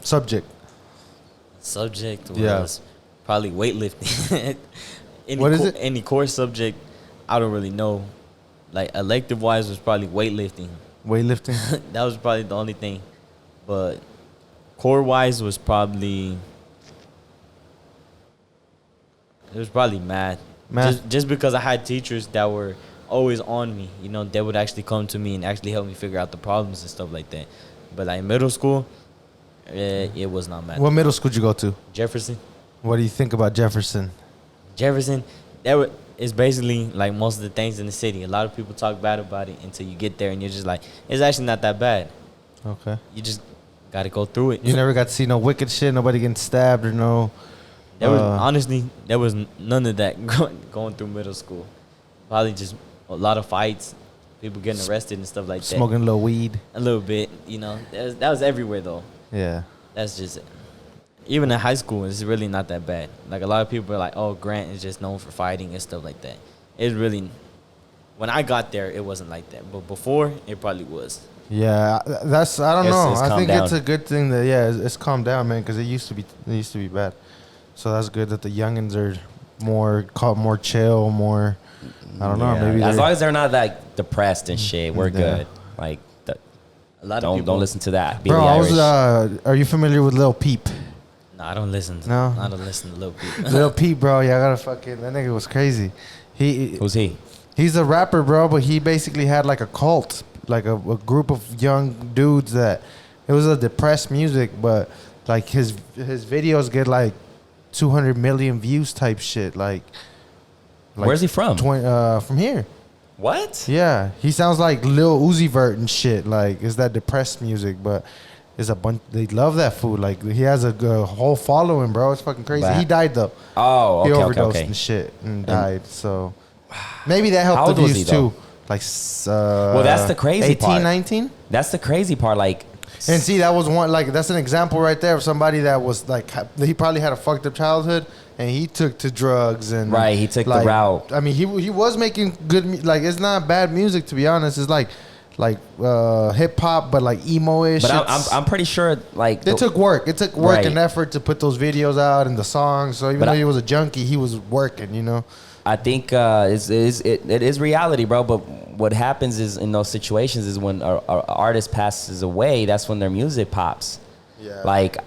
subject?
Subject was probably weightlifting.
What is it?
Any core subject, I don't really know. Like, elective wise was probably weightlifting.
Weightlifting?
That was probably the only thing. But core wise was probably math. Just because I had teachers that were always on me. You know, they would actually come to me and actually help me figure out the problems and stuff like that. But like middle school, it was not math.
What middle school did you go to?
Jefferson.
What do you think about Jefferson?
Jefferson, it's basically like most of the things in the city. A lot of people talk bad about it until you get there and you're just like, it's actually not that bad.
Okay.
You just got to go through it.
You never got to see no wicked shit. Nobody getting stabbed or no.
There was honestly there was none of that going through middle school. Probably just a lot of fights, people getting arrested and stuff like that.
Smoking a little weed.
A little bit, you know. That was everywhere though.
Yeah.
That's just it. Even in high school, it's really not that bad. Like a lot of people are like, "Oh, Grant is just known for fighting and stuff like that." It's really, when I got there, it wasn't like that. But before, it probably was.
Yeah, that's I don't know.
It's
I think
calmed
it's
down.
a good thing that it's calmed down, man, because it used to be bad. So that's good that the youngins are more chill, more. I don't know.
Yeah,
Maybe
as
they're-
long as they're not like depressed and shit, we're
Yeah.
good. Like,
A lot of people
don't listen to that.
Bro,
Billie
I was.
Irish.
Are you familiar with Lil Peep?
No, I don't listen.
No?
I don't listen to Lil Peep.
Lil Peep, bro. Yeah, I gotta fucking. That nigga was crazy.
Who's he?
He's a rapper, bro, but he basically had like a cult, like a group of young dudes that it was a depressed music, but like his videos get like 200 million views type shit. Like
Where's he from?
From here.
What?
Yeah, he sounds like Lil Uzi Vert and shit. Like, it's that depressed music, but it's a bunch. They love that food. Like, he has a whole following, bro. It's fucking crazy.
But-
He died though.
Oh,
He
okay, okay,
overdosed
okay.
and shit and died. So maybe that helped
How
the
old was
views
he, though?
too. Like,
Well, that's the crazy
18,
part.
19?
That's the crazy part. Like,
And see, that was one. Like, that's an example right there of somebody that was like, he probably had a fucked up childhood, and he took to drugs and
Right, he took the
like,
route.
I mean, he was making good. Like, it's not bad music to be honest. It's like hip hop, but like emo-ish.
but
It's-
I'm pretty sure like
It took work. It took work
Right.
and effort to put those videos out and the songs. So even
But
though
I-
he was a junkie, he was working. You know.
I think it is reality, bro. But what happens is in those situations is when an artist passes away, that's when their music pops.
Yeah.
Like,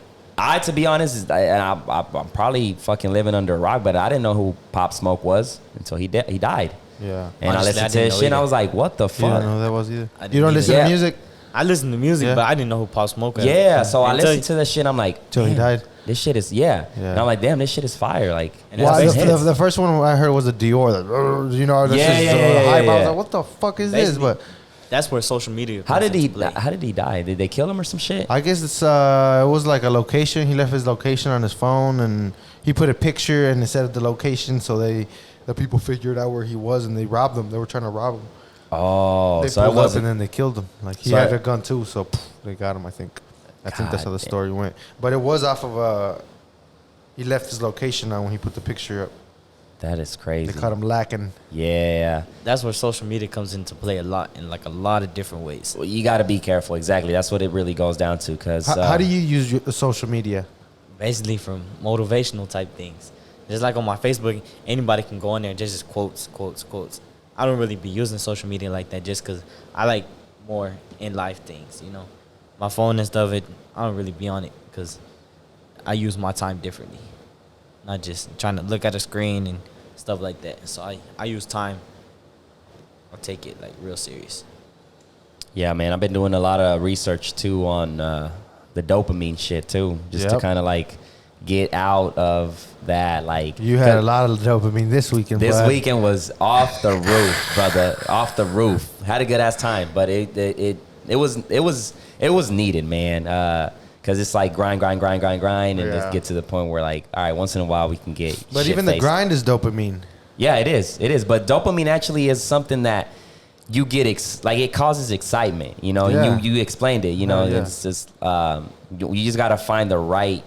to be honest, I'm probably fucking living under a rock, but I didn't know who Pop Smoke was until he died.
Yeah.
And I
Honestly,
listened
I
to
didn't
his
know
shit, and I
either.
was like, what the
You
fuck?
don't know who that was either.
I didn't
You don't
either.
listen
Yeah.
to music
I listen to music,
Yeah.
but I didn't know who Pop Smoke was.
Yeah, so I
Until-
listened to that shit, and I'm like,
till he
damn,
died.
This shit is, yeah.
Yeah.
And I'm like, damn, this shit is fire. Like,
And
Well,
that's
it's
the,
hits.
the first one I heard was a Dior. That, you know, this
Yeah,
is
yeah, yeah,
hype. I was
yeah.
like, what the fuck is this?
Basically,
But
That's where social media.
how
comes
did he?
into play.
How did he die? Did they kill him or some shit?
I guess it was like a location. He left his location on his phone, and he put a picture and it said the location, so the people figured out where he was, and they robbed him. They were trying to rob him.
Oh,
They
so it
pulled up and
wasn't.
then they killed him. Like he
So
had
I-
a gun too, so they got him. I think that's how
God
the
damn.
story went. But it was off of he left his location on when he put the picture up.
That is
They
crazy.
caught him lacking.
Yeah.
That's where social media comes into play a lot in like a lot of different ways.
Well, you got to be careful. Exactly. That's what it really goes down to. Because
How do you use your social media?
Basically from motivational type things. Just like on my Facebook, anybody can go in there and just quotes. I don't really be using social media like that just because I like more in life things, you know. My phone and stuff, I don't really be on it because I use my time differently. Not just trying to look at a screen and stuff like that. So I use time. I take it like real serious.
Yeah, man. I've been doing a lot of research too on the dopamine shit too, just to
Yep.
kind of like get out of that. Like
You had a lot of dopamine this weekend.
This
bud.
weekend was off the roof, brother. Off the roof. Had a good ass time, but it was needed, man. Cause it's like grind, and
Yeah.
just get to the point where like, all right, once in a while we can get.
But even the
shit-faced.
grind is dopamine.
Yeah, it is. It is. But dopamine actually is something that you get like it causes excitement. You know,
Yeah.
you explained it. You know,
Yeah.
it's just you just gotta find the right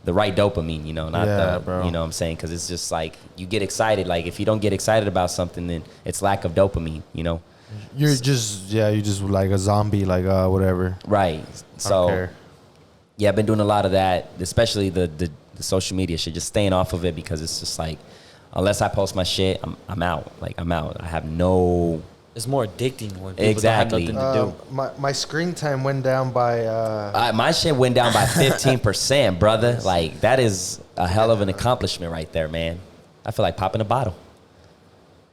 dopamine. You know, not
Yeah,
the
bro.
you know what I'm saying, because it's just like you get excited. Like if you don't get excited about something, then it's lack of dopamine. You know,
You're just like a zombie, like whatever.
right?
I don't
So
care.
yeah, I've been doing a lot of that, especially the social media shit. Just staying off of it because it's just like unless I post my shit, I'm out. Like I'm out. I have no.
It's more addicting when people
Exactly.
don't have nothing to do.
My screen time went down by
My shit went down by 15%, brother. Like that is a hell of an accomplishment right there, man. I feel like popping a bottle.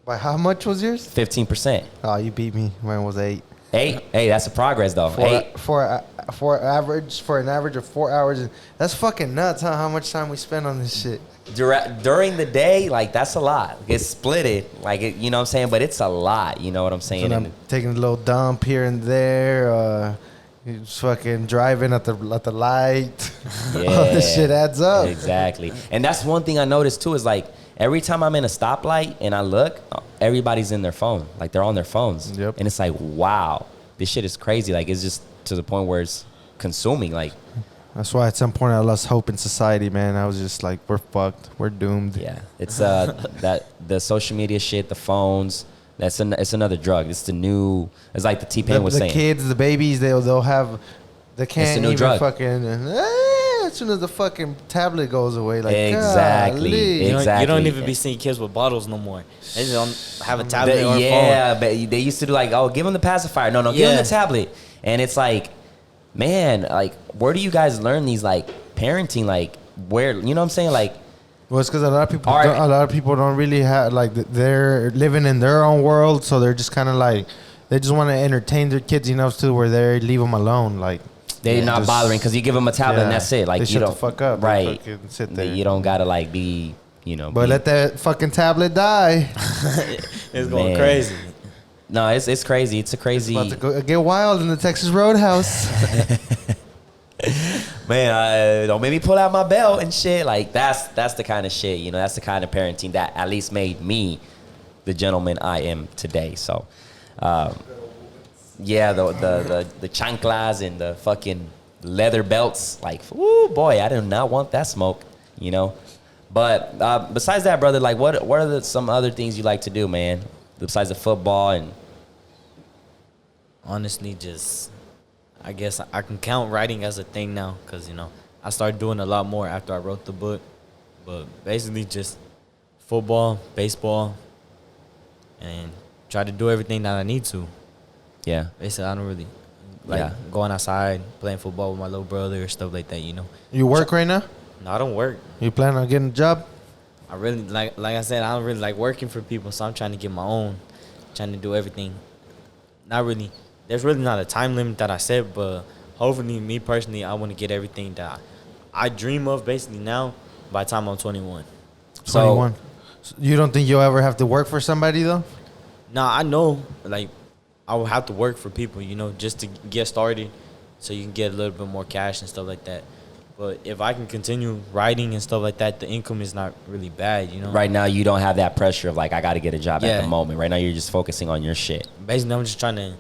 by how much was yours?
15%.
Oh, you beat me. Mine was 8.
8. Hey, that's a progress though. 8.
For an average of 4 hours. That's fucking nuts, huh? How much time we spend on this shit?
During the day, like that's a lot. It's split it, like it, you know what I'm saying, but it's a lot. You know what I'm saying?
And I'm taking a little dump here and there. You're just fucking driving at the light.
Yeah.
All this shit adds up.
Exactly. And that's one thing I noticed too is like every time I'm in a stoplight and I look, everybody's in their phone. Like they're on their phones.
Yep.
And it's like, wow, this shit is crazy. Like it's just to the point where it's consuming. Like,
that's why at some point I lost hope in society, man. I was just like, we're fucked. We're doomed.
yeah, it's that the social media shit, the phones. It's another drug. It's the new. It's like the T-Pain was saying.
The kids, the babies, they'll have. They can't
new
even
drug.
fucking. As soon as the fucking tablet goes away, like
Exactly.
golly.
You don't even be seeing kids with bottles no more. They just don't have a tablet or a
yeah,
phone.
but they used to do like, oh, give them the pacifier. No, give them
Yeah.
the tablet. And it's like, man, like, where do you guys learn these like parenting? Like, where you know what I'm saying? Like,
Well, it's because a lot of people,
All right.
a lot of people don't really have like they're living in their own world, so they're just kind of like they just want to entertain their kids enough to where they leave them alone. Like
they're not
just-
bothering because you give them a tablet and
yeah,
that's it. Like,
they
you
shut
don't
the fuck up. They
right?
fucking sit there.
You don't gotta like be, you know.
But
be-
let that fucking tablet die.
It's going
Man.
crazy.
no, it's crazy. It's a crazy.
About to go, get wild in the Texas Roadhouse.
Man, don't make me pull out my belt and shit. Like that's the kind of shit, you know. That's the kind of parenting that at least made me the gentleman I am today. So, yeah, the chanclas and the fucking leather belts. Like, ooh, boy, I do not want that smoke, you know. But besides that, brother, like, what are some other things you like to do, man? Besides the football and
Honestly, just I guess I can count writing as a thing now because, you know, I started doing a lot more after I wrote the book. But basically just football, baseball, and try to do everything that I need to.
yeah,
Basically, I don't really like
Yeah.
going outside, playing football with my little brother or stuff like that, you know.
You work right now?
No, I don't work.
You plan on getting a job?
I really, like I said, I don't really like working for people, so I'm trying to get my own, trying to do everything. Not really. There's really not a time limit that I set, but hopefully, me personally, I want to get everything that I dream of basically now by the time I'm 21.
21. So you don't think you'll ever have to work for somebody though?
Now, I know, like, I will have to work for people, you know, just to get started so you can get a little bit more cash and stuff like that. But if I can continue writing and stuff like that, the income is not really bad, you know?
right now you don't have that pressure of like I got to get a job at
Yeah.
the moment. Right now you're just focusing on your shit.
Basically, I'm just trying to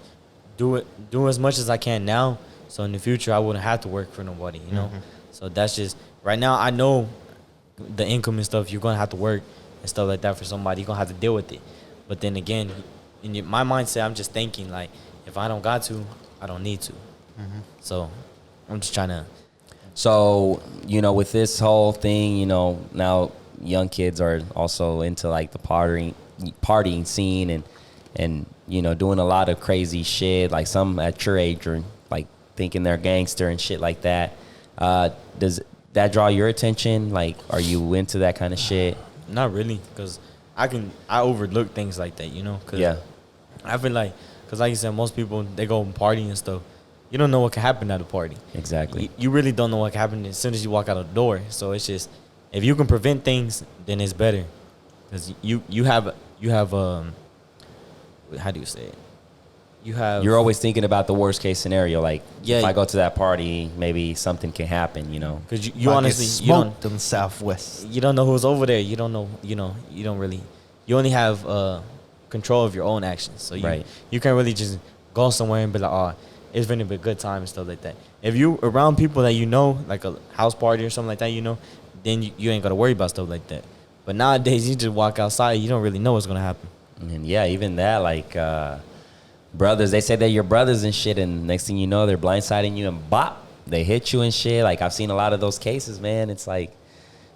do as much as I can now, so in the future I wouldn't have to work for nobody, you know. So that's just right now. I know the income and stuff. You're gonna have to work and stuff like that for somebody. You're gonna have to deal with it. But then again, my mindset, I'm just thinking like, if I don't got to, I don't need to. So I'm just trying to.
So, you know, with this whole thing, you know, now young kids are also into like the partying scene and you know, doing a lot of crazy shit. Like some at your age are like thinking they're gangster and shit like that. Does that draw your attention? Like, are you into that kind of shit?
Not really, because I overlook things like that, you know. Cause
Yeah.
I feel like, because like you said, most people, they go and party and stuff. You don't know what can happen at a party.
Exactly.
You really don't know what can happen as soon as you walk out the door. So it's just, if you can prevent things, then it's better. Because you have how do you say it?
You're always thinking about the worst case scenario. Like,
Yeah.
if I go to that party, maybe something can happen, you know?
Because you honestly, you
smoked in the Southwest.
don't know who's over there. You don't know, you don't really, you only have control of your own actions. So
Right.
you can't really just go somewhere and be like, oh, it's been a good time and stuff like that. If you around people that you know, like a house party or something like that, you know, then you ain't got to worry about stuff like that. But nowadays, you just walk outside, you don't really know what's going to happen.
And yeah, even that, like, brothers, they say they're your brothers and shit, and next thing you know, they're blindsiding you and bop, they hit you and shit. Like, I've seen a lot of those cases, man. It's like,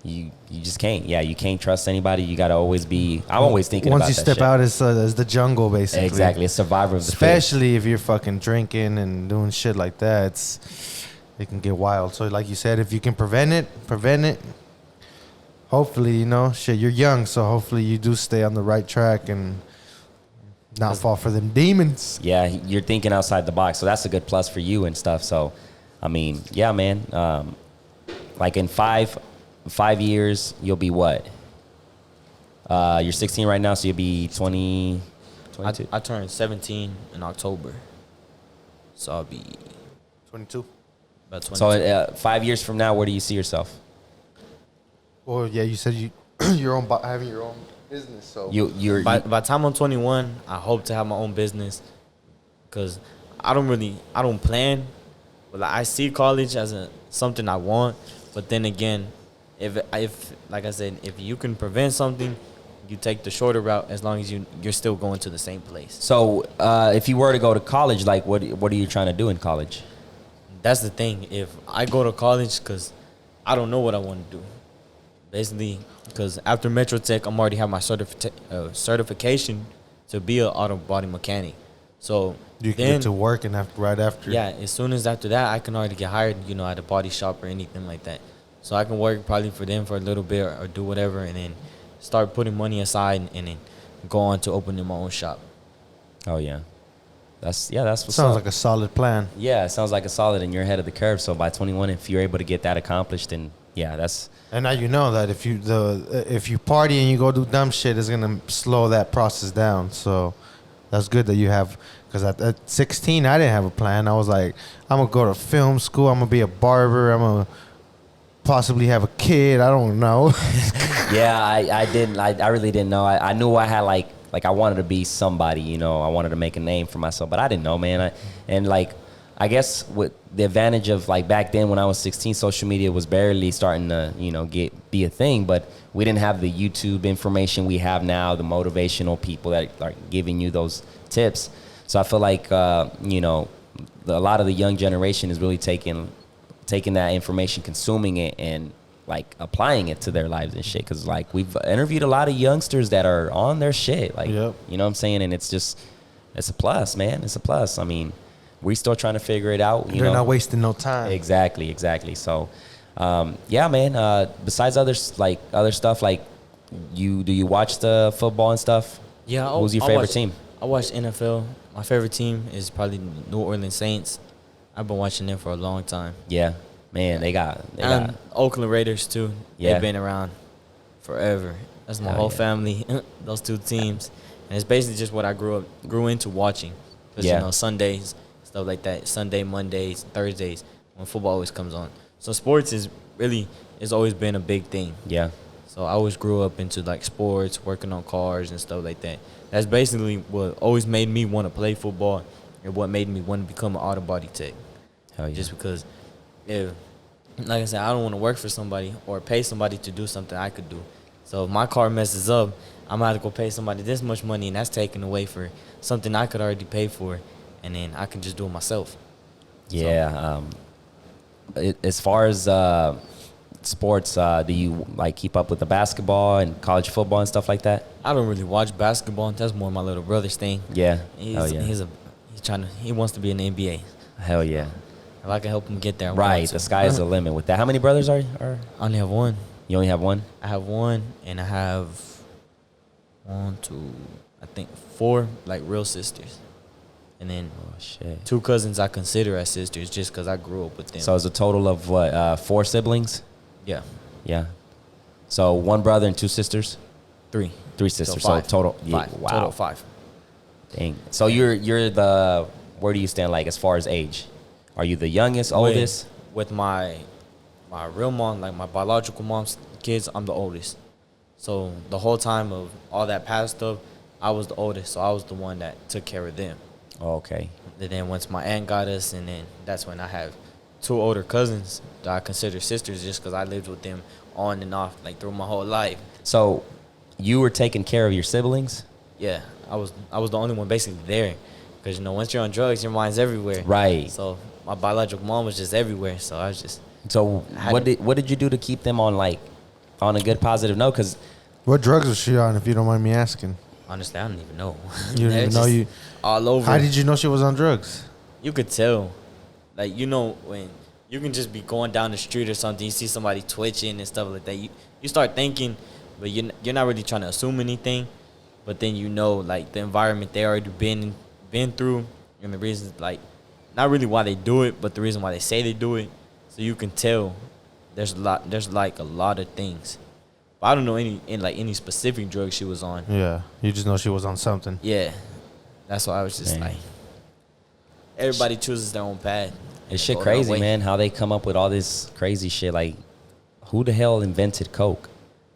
you just can't. Yeah, you can't trust anybody. You got to always be, I'm always thinking
Once
about
you
that
step
shit.
out, it's the jungle, basically.
Exactly, it's survivor of the fittest.
Especially if you're fucking drinking and doing shit like that, it can get wild. So, like you said, if you can prevent it. Hopefully, you know, shit, you're young, so hopefully you do stay on the right track and not fall for them demons.
Yeah, you're thinking outside the box, so that's a good plus for you and stuff. So, I mean, yeah, man. Like in five years, you'll be what? You're 16 right now, so you'll be 20, 22.
I turned 17 in October. So I'll be
22.
About 22.
So 5 years from now, where do you see yourself?
Well, yeah, you said you having your own business. So
By the time I'm 21, I hope to have my own business, because I don't plan, but like, I see college as something I want. But then again, if like I said, if you can prevent something, you take the shorter route as long as you're still going to the same place.
So if you were to go to college, like what are you trying to do in college?
That's the thing. If I go to college, because I don't know what I want to do. Basically, because after Metro Tech, I'm already have my certification to be an auto body mechanic. So
you can get to work and right after.
Yeah, as soon as after that, I can already get hired, at a body shop or anything like that. So I can work probably for them for a little bit or do whatever, and then start putting money aside and then go on to opening my own shop.
Oh yeah, that's what
Sounds like a solid plan.
Yeah, it sounds like a solid, and you're ahead of the curve. So by 21, if you're able to get that accomplished, then yeah, that's.
And now you know that if you party and you go do dumb shit, it's gonna slow that process down. So that's good that you have. Because at 16, I didn't have a plan. I was like, I'm gonna go to film school. I'm gonna be a barber. I'm gonna possibly have a kid. I don't know.
Yeah, I didn't. I really didn't know. I knew I had like I wanted to be somebody. I wanted to make a name for myself, but I didn't know, man. I guess with the advantage of like back then when I was 16, social media was barely starting to, be a thing, but we didn't have the YouTube information we have now, the motivational people that are giving you those tips. So I feel like, a lot of the young generation is really taking that information, consuming it, and like applying it to their lives and shit. Cause like we've interviewed a lot of youngsters that are on their shit. Like,
yep.
You know what I'm saying? And it's a plus, man. It's a plus. I mean, we still trying to figure it out.
You're not wasting no time.
Exactly. So, yeah, man. Besides other stuff, like do you watch the football and stuff?
Yeah.
Who's your favorite team?
I watch NFL. My favorite team is probably New Orleans Saints. I've been watching them for a long time.
Yeah, man. They got
Oakland Raiders too.
Yeah.
They've been around forever. That's my whole family. Those two teams, and it's basically just what I grew into watching. Because Sundays, stuff like that. Sunday, Mondays, Thursdays, when football always comes on. So sports is always been a big thing.
Yeah.
So I always grew up into like sports, working on cars and stuff like that. That's basically what always made me want to play football and what made me want to become an auto body tech.
Hell yeah.
Just because, like I said, I don't want to work for somebody or pay somebody to do something I could do. So if my car messes up, I'm going to have to go pay somebody this much money, and that's taken away for something I could already pay for, and then I can just do it myself.
Yeah. As far as sports, do you like keep up with the basketball and college football and stuff like that?
I don't really watch basketball. That's more my little brother's thing.
Yeah.
He wants to be in the NBA.
Hell yeah.
If I can help him get there,
Right. The sky is the limit with that. How many brothers are?
I only have one.
You only have one?
I have one, and I have 4 like real sisters, and then 2 cousins I consider as sisters just because I grew up with them.
So it's a total of what? 4 siblings?
Yeah.
Yeah. So 1 brother and 2 sisters?
3.
3 sisters.
So 5.
So total.
5.
Yeah, wow.
Total 5.
Dang. So you're the. Where do you stand like as far as age? Are you the youngest, oldest?
With my real mom, like my biological mom's kids, I'm the oldest. So the whole time of all that past stuff, I was the oldest. So I was the one that took care of them.
Oh, okay.
And then once my aunt got us, and then that's when I have 2 older cousins that I consider sisters just because I lived with them on and off like through my whole life.
So you were taking care of your siblings?
Yeah, I was the only one basically there. Because, once you're on drugs, your mind's everywhere.
Right.
So my biological mom was just everywhere. So I was just...
So what did you do to keep them on a good positive note? Because
what drugs was she on, if you don't mind me asking?
Honestly, I don't even know.
You didn't even know you...
All over.
How did you know she was on drugs?
You could tell. Like, when you can just be going down the street or something, you see somebody twitching and stuff like that. You start thinking, but you're not really trying to assume anything. But then like, the environment they already been through, and the reasons, like, not really why they do it, but the reason why they say they do it. So you can tell there's like a lot of things. But I don't know any specific drug she was on.
Yeah, you just know she was on something.
Yeah. That's why I was just like... everybody chooses their own path.
It's shit
Go that
crazy,
way.
man, how they come up with all this crazy shit. Like, who the hell invented Coke?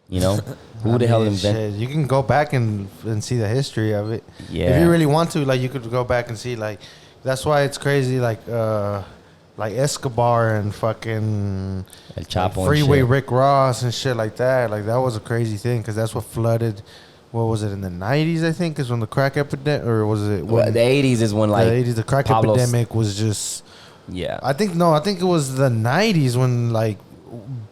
You know? Who the hell invented...
shit, you can go back and see the history of it.
Yeah.
If you really want to, like, you could go back and see, like, that's why it's crazy, like Escobar and fucking
El Chapo and
Freeway
shit.
Rick Ross and shit like that. Like, that was a crazy thing because that's what flooded. What was it in the 90s? I think is when the crack epidemic, or was it
Well, the 80s is when, like...
the 80s? The crack
Pablo's-
epidemic was just.
Yeah.
I think it was the 90s when like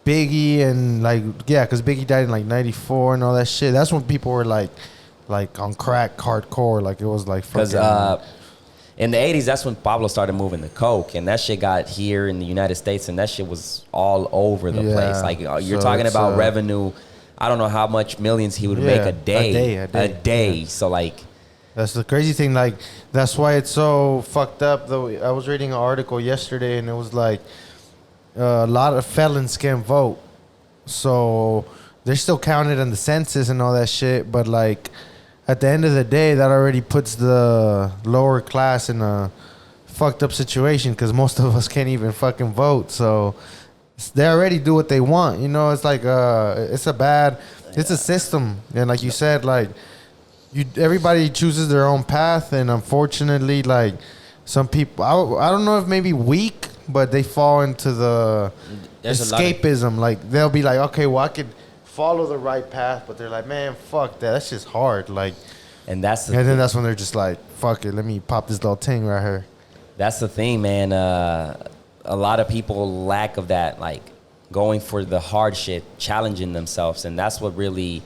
Biggie and like because Biggie died in like 94 and all that shit. That's when people were like on crack hardcore. Like it was like
Because in the 80s, that's when Pablo started moving the Coke. And that shit got here in the United States. And that shit was all over the
Yeah.
place. Like, you're
So
talking
it's,
about revenue. I don't know how much millions he would make a day.
A day.
Yeah. So, like...
That's the crazy thing. Like, that's why it's so fucked up. Though I was reading an article yesterday, and it was like a lot of felons can't vote, so they're still counted in the census and all that shit. But like, at the end of the day, that already puts the lower class in a fucked up situation because most of us can't even fucking vote. So they already do what they want. You know, it's like it's a system, and like you said, like. Everybody chooses their own path, and unfortunately, like some people, I don't know if maybe weak, but they fall into the
There's a lot of-
escapism. Like they'll be like, okay, well I could follow the right path, but they're like, man, fuck that. That's just hard. Like,
And that's the
and then that's when they're just like, fuck it, let me pop this little thing right here.
That's the thing, man. A lot of people lack of that, like going for the hard shit, challenging themselves, and that's what really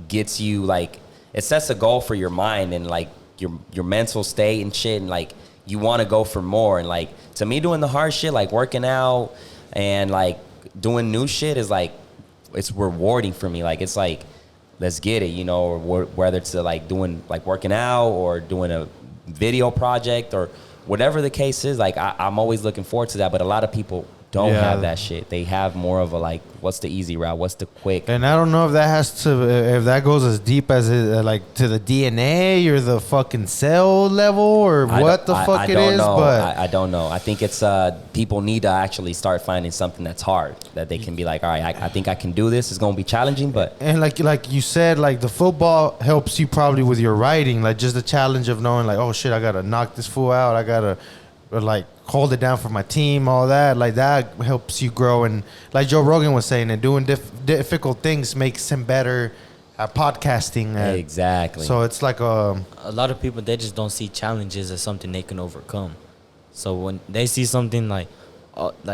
gets you. Like, it sets a goal for your mind and like your mental state and shit, and like you want to go for more. And like to me, doing the hard shit, like working out and like doing new shit, is like it's rewarding for me. Like it's like, let's get it, you know. Or whether it's like doing like working out or doing a video project or whatever the case is, like I'm always looking forward to that. But a lot of people don't
Yeah.
have that shit. They have more of a like, what's the easy route? What's the quick?
And I don't know if that has to, if that goes as deep as it, like to the DNA or the fucking cell level or what the fuck it is.
Know.
But
I don't know. I think it's people need to actually start finding something that's hard that they can be like, all right, I think I can do this. It's gonna be challenging, but
and like you said, like the football helps you probably with your writing, like just the challenge of knowing like, oh shit, I gotta knock this fool out. I gotta like hold it down for my team, all that. Like that helps you grow. And like Joe Rogan was saying, and doing difficult things makes him better at podcasting.
exactly.
So it's like
A lot of people, they just don't see challenges as something they can overcome. So when they see something like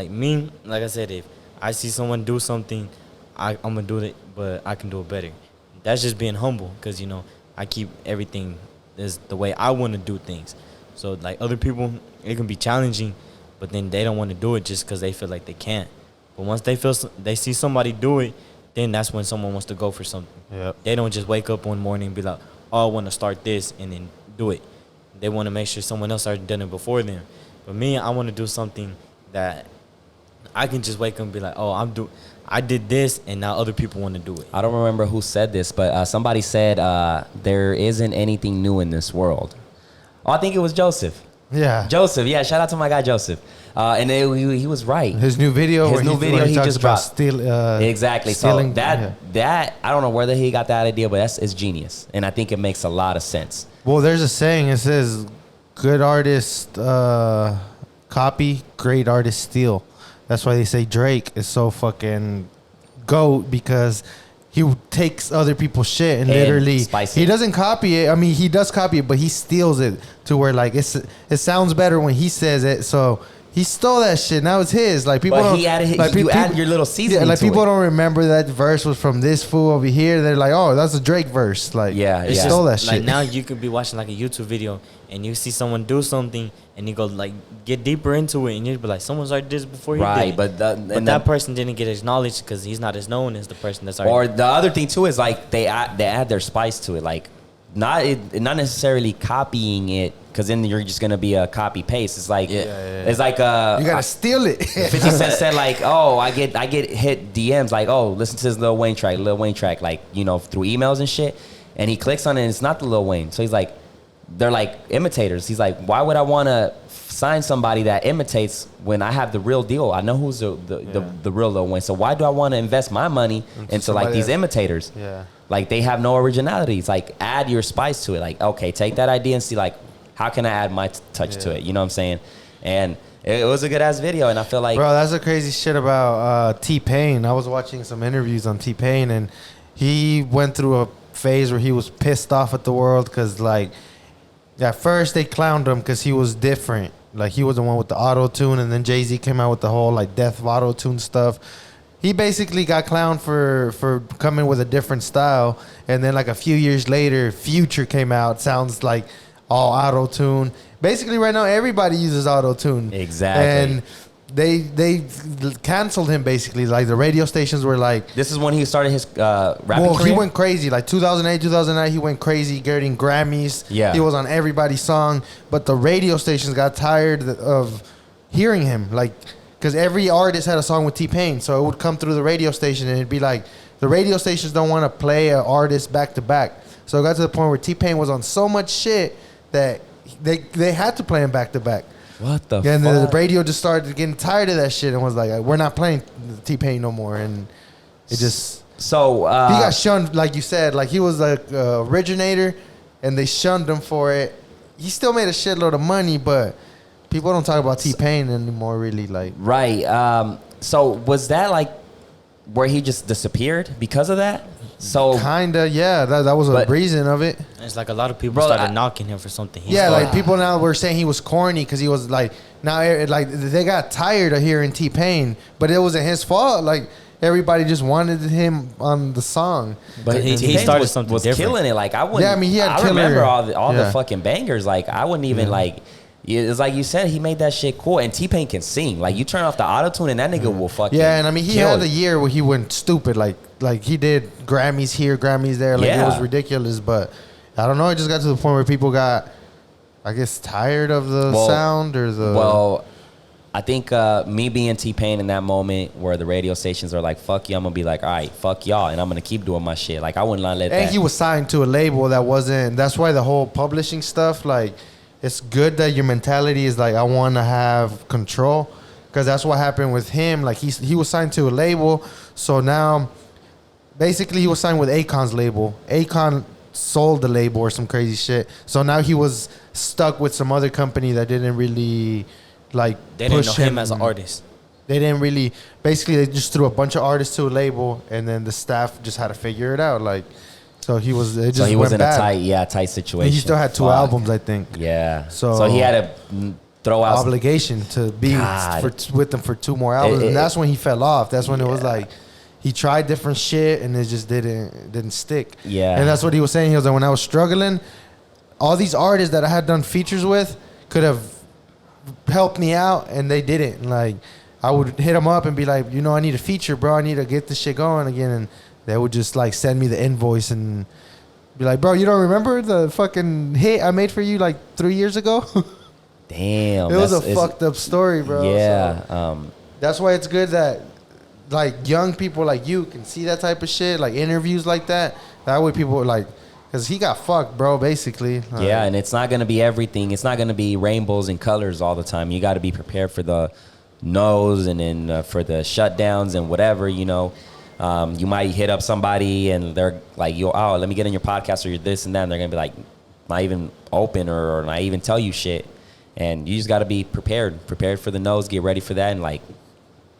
me, like I said, if I see someone do something, I'm gonna do it, but I can do it better. That's just being humble, because you know I keep everything is the way I want to do things. So like other people, it can be challenging, but then they don't want to do it just because they feel like they can't. But once they see somebody do it, then that's when someone wants to go for something.
Yep.
They don't just wake up one morning and be like, oh, I want to start this and then do it. They want to make sure someone else already done it before them. But me, I want to do something that I can just wake up and be like, oh, I did this, and now other people want to do it.
I don't remember who said this, but somebody said there isn't anything new in this world. Oh, I think it was Joseph.
yeah.
Joseph, yeah. Shout out to my guy Joseph. And he was right.
His new video.
His new video he
talks
just
about
dropped. Exactly.
Stealing,
So that I don't know where he got that idea, but it's genius, and I think it makes a lot of sense.
Well, there's a saying. It says, "Good artist copy, great artist steal." That's why they say Drake is so fucking GOAT, because he takes other people's shit and literally
spice
he
it.
doesn't copy it. I mean, he does copy it, but he steals it to where like it sounds better when he says it. So he stole that shit. Now it's his. Like people
But
don't.
he added,
like,
you add your little seasoning.
Yeah, like
to
people
it.
don't remember that verse was from this fool over here. They're like, oh, that's a Drake verse. Like,
Yeah,
he
yeah.
stole that
Like
shit.
now you could be watching like a YouTube video and you see someone do something and you go like get deeper into it and you'd be like, someone's already did this before you
Right,
did.
but
that person didn't get acknowledged because he's not as known as the person that's already.
Or the other thing too is like they add their spice to it, like not necessarily copying it, because then you're just gonna be a copy paste. It's like it's like
you gotta steal it.
50 Cent said like, oh, I get hit DMs like, oh, listen to this Lil Wayne track, like, you know, through emails and shit, and he clicks on it and it's not the Lil Wayne, so he's like, they're like imitators. He's like, why would I want to sign somebody that imitates when I have the real deal. I know who's the real Lil Wayne. So why do I want to invest my money into like these imitators?
Yeah.
Like they have no originality. It's like add your spice to it. Like, okay, take that idea and see like how can I add my touch to it? You know what I'm saying? And it was a good ass video, and I feel like,
bro, that's the crazy shit about T-Pain. I was watching some interviews on T-Pain, and he went through a phase where he was pissed off at the world because like at first they clowned him because he was different. Like he was the one with the auto-tune, and then Jay-Z came out with the whole like death of auto-tune stuff. He basically got clowned for coming with a different style, and then like a few years later, Future came out. Sounds like all auto-tune. Basically, right now everybody uses auto-tune.
Exactly.
And they canceled him basically. Like the radio stations were like,
this is when he started his rapping
well,
career?
he went crazy. Like 2008, 2009, he went crazy, getting Grammys.
Yeah.
He was on everybody's song, but the radio stations got tired of hearing him. Like, because every artist had a song with T-Pain, so it would come through the radio station, and it'd be like, the radio stations don't want to play an artist back to back. So it got to the point where T-Pain was on so much shit that they had to play him back to back.
What the
And
fuck?
the radio just started getting tired of that shit and was like, we're not playing T-Pain no more. And it just...
So...
he got shunned, like you said. Like, he was the originator, and they shunned him for it. He still made a shitload of money, but people don't talk about T-Pain anymore, really. Like,
right. So was that, like, where he just disappeared because of that? So...
kinda, yeah. That was a reason of it.
It's like a lot of people started knocking him for something.
Yeah, like, people now were saying he was corny because he was, like... Now, like, they got tired of hearing T-Pain, but it wasn't his fault. Like... Everybody just wanted him on the song,
but he started something
was
different.
killing it. Like I wouldn't.
Yeah, I mean, he had
I
killer.
remember all the fucking bangers. Like I wouldn't even like. It's like you said, he made that shit cool. And T-Pain can sing. Like you turn off the auto tune, and that nigga will fucking.
Yeah, and I mean, he
kill
had
it.
a year where he went stupid. Like he did Grammys here, Grammys there. Like it was ridiculous. But I don't know. It just got to the point where people got, I guess, tired of the sound or the.
Well, I think me being T-Pain in that moment where the radio stations are like, fuck you, I'm going to be like, all right, fuck y'all, and I'm going to keep doing my shit. Like, I wouldn't let that.
And he was signed to a label that wasn't, that's why the whole publishing stuff, like, it's good that your mentality is like, I want to have control, because that's what happened with him. Like, he was signed to a label, so now, basically, he was signed with Akon's label. Akon sold the label or some crazy shit. So now he was stuck with some other company that didn't really... like
they didn't know him as an artist.
They didn't really. Basically, they just threw a bunch of artists to a label, and then the staff just had to figure it out. Like, so he was. It just
so he was in
bad.
a tight situation.
And he still had two albums, I think.
Yeah.
So
he had to throw out
obligation to be with them for 2 more albums, and that's when he fell off. That's when it was like he tried different shit, and it just didn't stick.
Yeah.
And that's what he was saying. He was like, when I was struggling, all these artists that I had done features with could have helped me out, and they didn't. Like, I would hit them up and be like, I need a feature, bro. I need to get this shit going again. And they would just like send me the invoice and be like, bro, you don't remember the fucking hit I made for you like 3 years ago?
Damn.
It was a fucked up story, bro.
Yeah.
So, that's why it's good that like young people like you can see that type of shit, like interviews like that. That way people like, because he got fucked, bro, basically.
Yeah, and it's not going to be everything. It's not going to be rainbows and colors all the time. You got to be prepared for the no's and then for the shutdowns and whatever, you might hit up somebody and they're like, let me get in your podcast or you're this and that. And they're going to be like, not even open or not even tell you shit. And you just got to be prepared for the no's, get ready for that, and like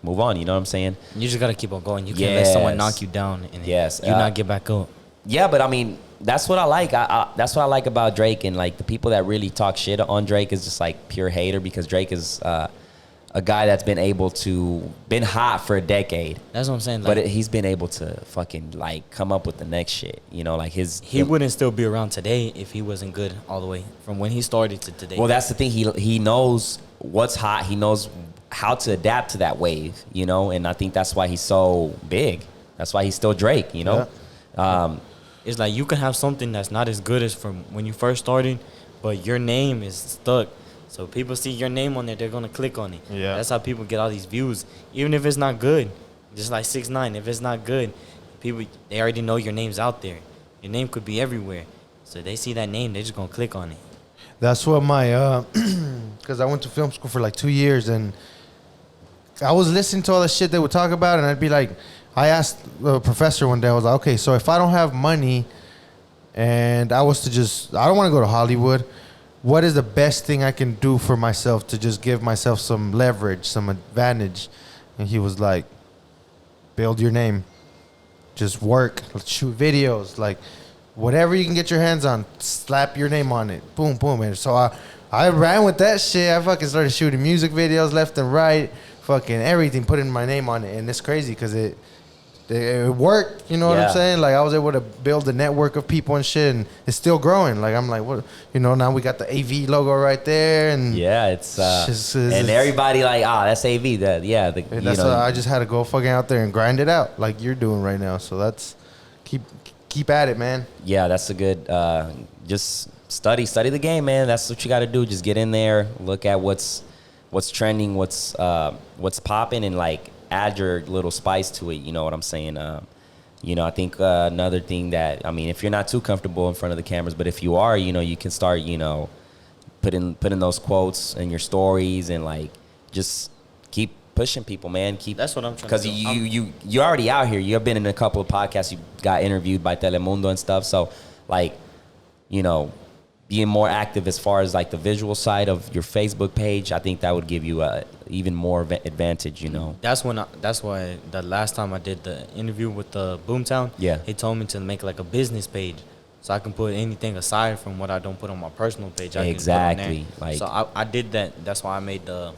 move on. You know what I'm saying?
You just got to keep on going. You can't let someone knock you down and you not get back up.
Yeah, but I mean, that's what I like. That's what I like about Drake, and like the people that really talk shit on Drake is just like pure hater, because Drake is a guy that's been hot for a decade.
That's what I'm saying. Like,
but he's been able to fucking like come up with the next shit. Like
he wouldn't still be around today if he wasn't good all the way from when he started to today.
Well, that's the thing. He knows what's hot. He knows how to adapt to that wave. And I think that's why he's so big. That's why he's still Drake.
Yeah.
It's like you can have something that's not as good as from when you first started, but your name is stuck. So people see your name on there, they're going to click on it.
Yeah.
That's how people get all these views. Even if it's not good, just like 6ix9ine, if it's not good, they already know your name's out there. Your name could be everywhere. So they see that name, they're just going to click on it.
That's what my, because I went to film school for like 2 years, and I was listening to all the shit they would talk about, and I'd be like, I asked the professor one day, I was like, okay, so if I don't have money and I was to just, I don't want to go to Hollywood, what is the best thing I can do for myself to just give myself some leverage, some advantage? And he was like, build your name. Just work, shoot videos, like whatever you can get your hands on, slap your name on it. Boom, boom. And so I ran with that shit. I fucking started shooting music videos left and right, fucking everything, putting my name on it. And it's crazy because it worked, you know what I'm saying? Like, I was able to build a network of people and shit, and it's still growing. Like, I'm like, what? You know, now we got the AV logo right there, and
yeah, it's and everybody like, that's AV. That's
why I just had to go fucking out there and grind it out, like you're doing right now. So that's keep at it, man.
Yeah, that's a good. Just study the game, man. That's what you got to do. Just get in there, look at what's trending, what's popping, and like, add your little spice to it. You know what I'm saying? I think another thing that, I mean, if you're not too comfortable in front of the cameras, but if you are, you can start, putting those quotes in your stories, and like, just keep pushing people, man.
That's what I'm trying to do.
Because you're already out here. You've been in a couple of podcasts. You got interviewed by Telemundo and stuff. So, like, being more active as far as like the visual side of your Facebook page, I think that would give you even more advantage,
That's why the last time I did the interview with the Boomtown, he told me to make like a business page, so I can put anything aside from what I don't put on my personal page.
Exactly.
Like, so I did that. That's why I made the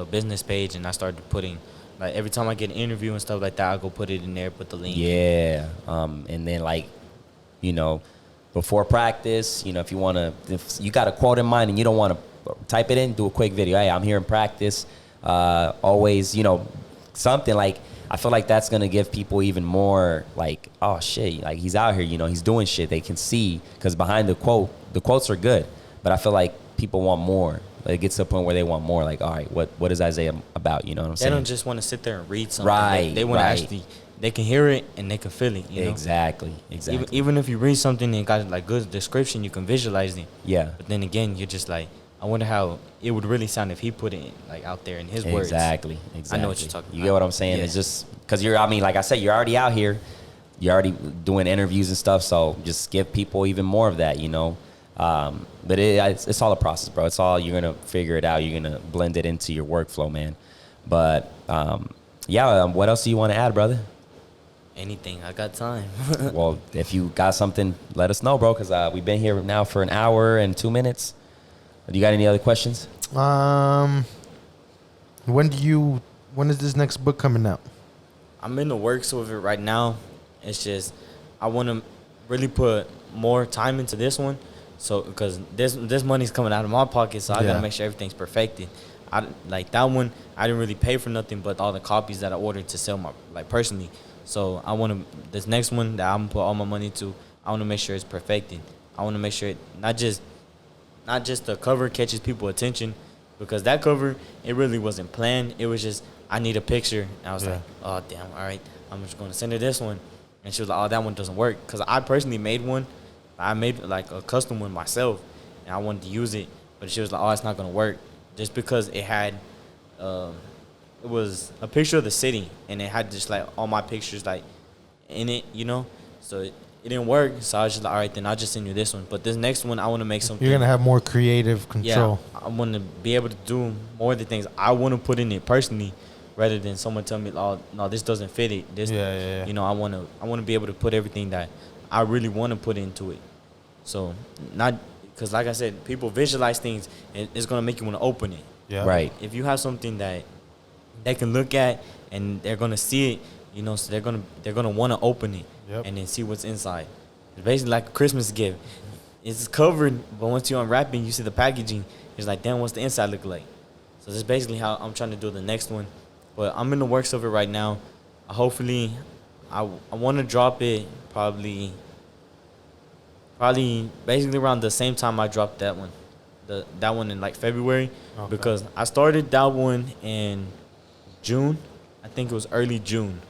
business page, and I started putting, like, every time I get an interview and stuff like that, I go put it in there, put the link.
Yeah. And then, like, before practice, if you got a quote in mind and you don't want to type it in, do a quick video. Hey, I'm here in practice. Always, something like, I feel like that's going to give people even more like, oh shit, like, he's out here, he's doing shit. They can see, because behind the quotes are good, but I feel like people want more. Like, it gets to a point where they want more. Like, all right, what is Isaiah about? You know what I'm saying?
They don't just want to sit there and read something.
Right.
They want to actually, they can hear it and they can feel it.
Exactly.
Even if you read something and got like good description, you can visualize it.
Yeah.
But then again, you're just like, I wonder how it would really sound if he put it like out there in his words.
Exactly.
I know what you're talking about.
You get what I'm saying? Yeah. It's just because like I said, you're already out here. You're already doing interviews and stuff. So just give people even more of that, But it's all a process, bro. It's all, you're going to figure it out. You're going to blend it into your workflow, man. But, what else do you want to add, brother?
Anything. I got time.
Well, if you got something, let us know, bro, because we've been here now for an hour and 2 minutes. Do you got any other questions?
When is this next book coming out?
I'm in the works with it right now. It's just, I want to really put more time into this one. So, because this money's coming out of my pocket, so I got to make sure everything's perfected. Like that one, I didn't really pay for nothing but all the copies that I ordered to sell personally. So I want to, this next one that I'm going to put all my money to, I want to make sure it's perfected. I want to make sure it, not just the cover catches people's attention, because that cover, it really wasn't planned. It was just, I need a picture. And I was like, oh, damn, all right, I'm just going to send her this one. And she was like, oh, that one doesn't work. Because I personally made one. I made like a custom one myself, and I wanted to use it. But she was like, oh, it's not going to work. Just because it had, it was a picture of the city, and it had just like all my pictures like in it, So it didn't work. So I was just like, all right, then I'll just send you this one. But this next one, I want to make something.
You're going to have more creative control.
Yeah, I want to be able to do more of the things I want to put in it personally, rather than someone tell me, oh, no, this doesn't fit it. This,
yeah.
I want to be able to put everything that I really want to put into it. So not, because like I said, people visualize things, and it's going to make you want to open it.
Yeah.
Right.
If you have something that they can look at and they're going to see it, so they're going to want to open it and then see what's inside. It's basically like a Christmas gift. It's covered, but once you unwrap it, you see the packaging, it's like, damn, what's the inside look like? So that's basically how I'm trying to do the next one. But I'm in the works of it right now. Hopefully, I want to drop it probably basically around the same time I dropped that one. That one in like February. Okay. Because I started that one in June. I think it was early June.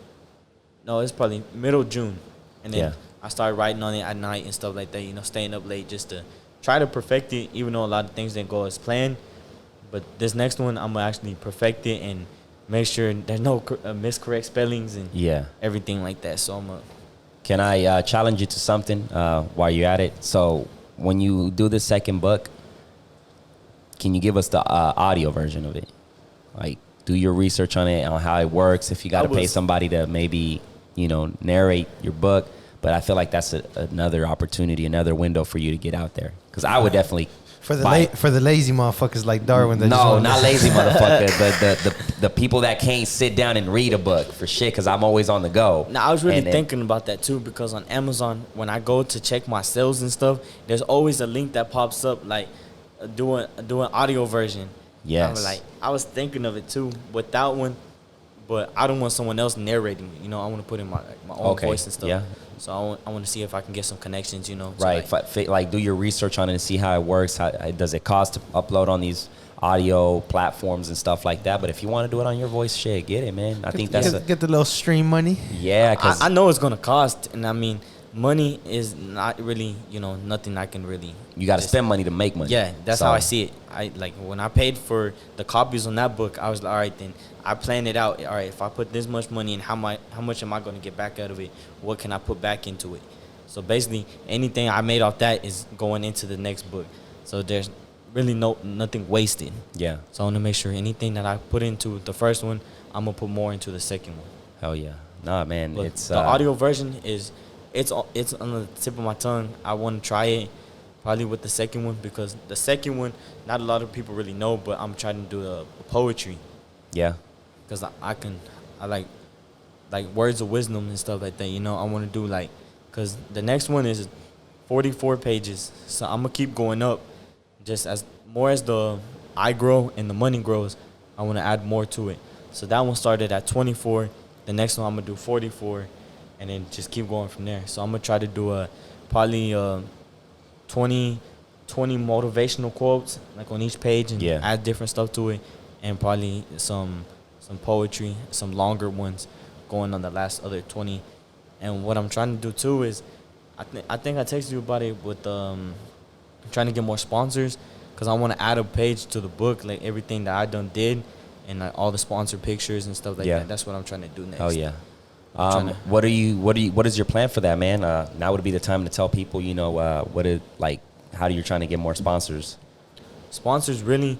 No, it's probably middle June. And then I started writing on it at night and stuff like that, staying up late just to try to perfect it, even though a lot of things didn't go as planned. But this next one, I'm gonna actually perfect it and make sure there's no miscorrect spellings and everything like that. So I'm gonna.
Can I challenge you to something while you're at it? So when you do the second book, can you give us the audio version of it? Like, do your research on it, on how it works. If you got to pay somebody to maybe, narrate your book. But I feel like that's another opportunity, another window for you to get out there. Because I would definitely
for the lazy motherfuckers like Darwin. That
no, not lazy motherfucker. The people that can't sit down and read a book for shit. Because I'm always on the go.
Now I was really thinking about that too, because on Amazon when I go to check my sales and stuff, there's always a link that pops up like doing audio version.
Yes.
I was thinking of it too with that one, but I don't want someone else narrating it. I want to put in my own voice and stuff. Yeah. So I want to see if I can get some connections.
Right. So do your research on it and see how it works. How does it cost to upload on these audio platforms and stuff like that? But if you want to do it on your voice, shit, get it, man. I think that's
get the little stream money.
Yeah, because
I know it's gonna cost, and I mean, money is not really, nothing I can really.
You got to spend money to make money.
Yeah, that's how I see it. I like when I paid for the copies on that book, I was like, all right, then I planned it out. All right, if I put this much money in, how much am I going to get back out of it? What can I put back into it? So basically, anything I made off that is going into the next book. So there's really nothing wasted.
Yeah. So
I want to make sure anything that I put into the first one, I'm gonna put more into the second one.
Hell yeah. Nah, man,
but
it's
the audio version is. It's on the tip of my tongue. I want to try it probably with the second one, because the second one, not a lot of people really know, but I'm trying to do the poetry.
Yeah.
Because I like words of wisdom and stuff like that. I want to do because the next one is 44 pages. So I'm going to keep going up. Just as the I grow and the money grows, I want to add more to it. So that one started at 24. The next one I'm going to do 44. And then just keep going from there. So I'm gonna try to do probably 20 motivational quotes like on each page, and add different stuff to it, and probably some poetry, some longer ones going on the last other 20. And what I'm trying to do too is, I think I texted you about it with trying to get more sponsors, because I want to add a page to the book, like everything that I did, and like all the sponsored pictures and stuff like that. That's what I'm trying to do next.
Oh yeah. What is your plan for that, man? Now would be the time to tell people, how you're trying to get more sponsors.
Sponsors, really,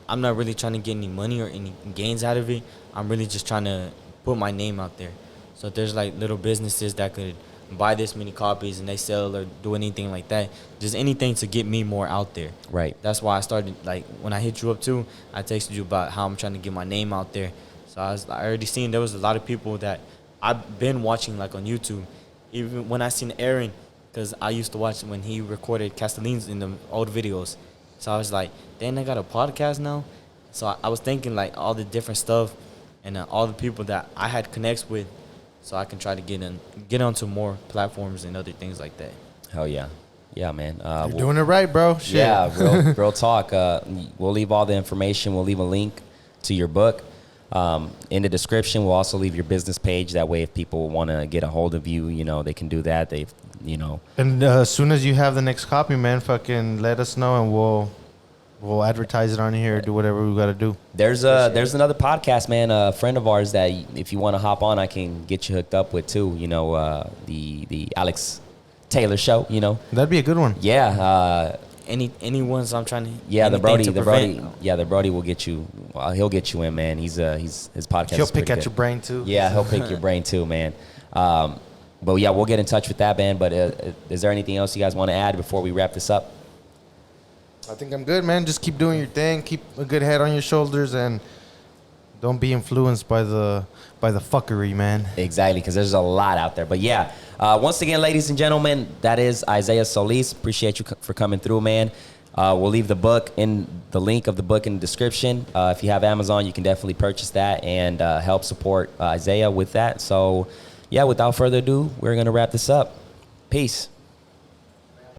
I'm not really trying to get any money or any gains out of it. I'm really just trying to put my name out there. So if there's like little businesses that could buy this many copies and they sell or do anything like that, just anything to get me more out there.
Right.
That's why I started, when I hit you up too, I texted you about how I'm trying to get my name out there. So I already seen there was a lot of people that I've been watching on YouTube, even when I seen Aaron, because I used to watch when he recorded Castellines in the old videos. So I was like, dang, I got a podcast now. So I was thinking all the different stuff and all the people that I had connects with, so I can try to get onto more platforms and other things like that.
Hell yeah. Yeah, man.
You're doing it right, bro. Shit.
Yeah, real talk. We'll leave all the information. We'll leave a link to your book. In the description, we'll also leave your business page. That way, if people want to get a hold of you, they can do that.
And as soon as you have the next copy, man, fucking let us know, and we'll advertise it on here. Do whatever we got to do.
There's another podcast, man. A friend of ours that if you want to hop on, I can get you hooked up with too. The Alex Taylor Show.
That'd be a good one.
Yeah.
Any ones I'm trying to.
Yeah, the Brody. Yeah, the Brody will get you. Well, he'll get you in, man. His podcast.
He'll pick at your brain too.
Yeah, he'll pick your brain too, man. But yeah, we'll get in touch with that, man. But is there anything else you guys want to add before we wrap this up?
I think I'm good, man. Just keep doing your thing. Keep a good head on your shoulders, and don't be influenced by the fuckery, man.
Exactly, because there's a lot out there. But yeah, once again, ladies and gentlemen, that is Izaiah Soliz. Appreciate you for coming through, man. We'll leave the link of the book in the description. If you have Amazon, you can definitely purchase that and help support Izaiah with that. So yeah, without further ado, we're going to wrap this up. Peace.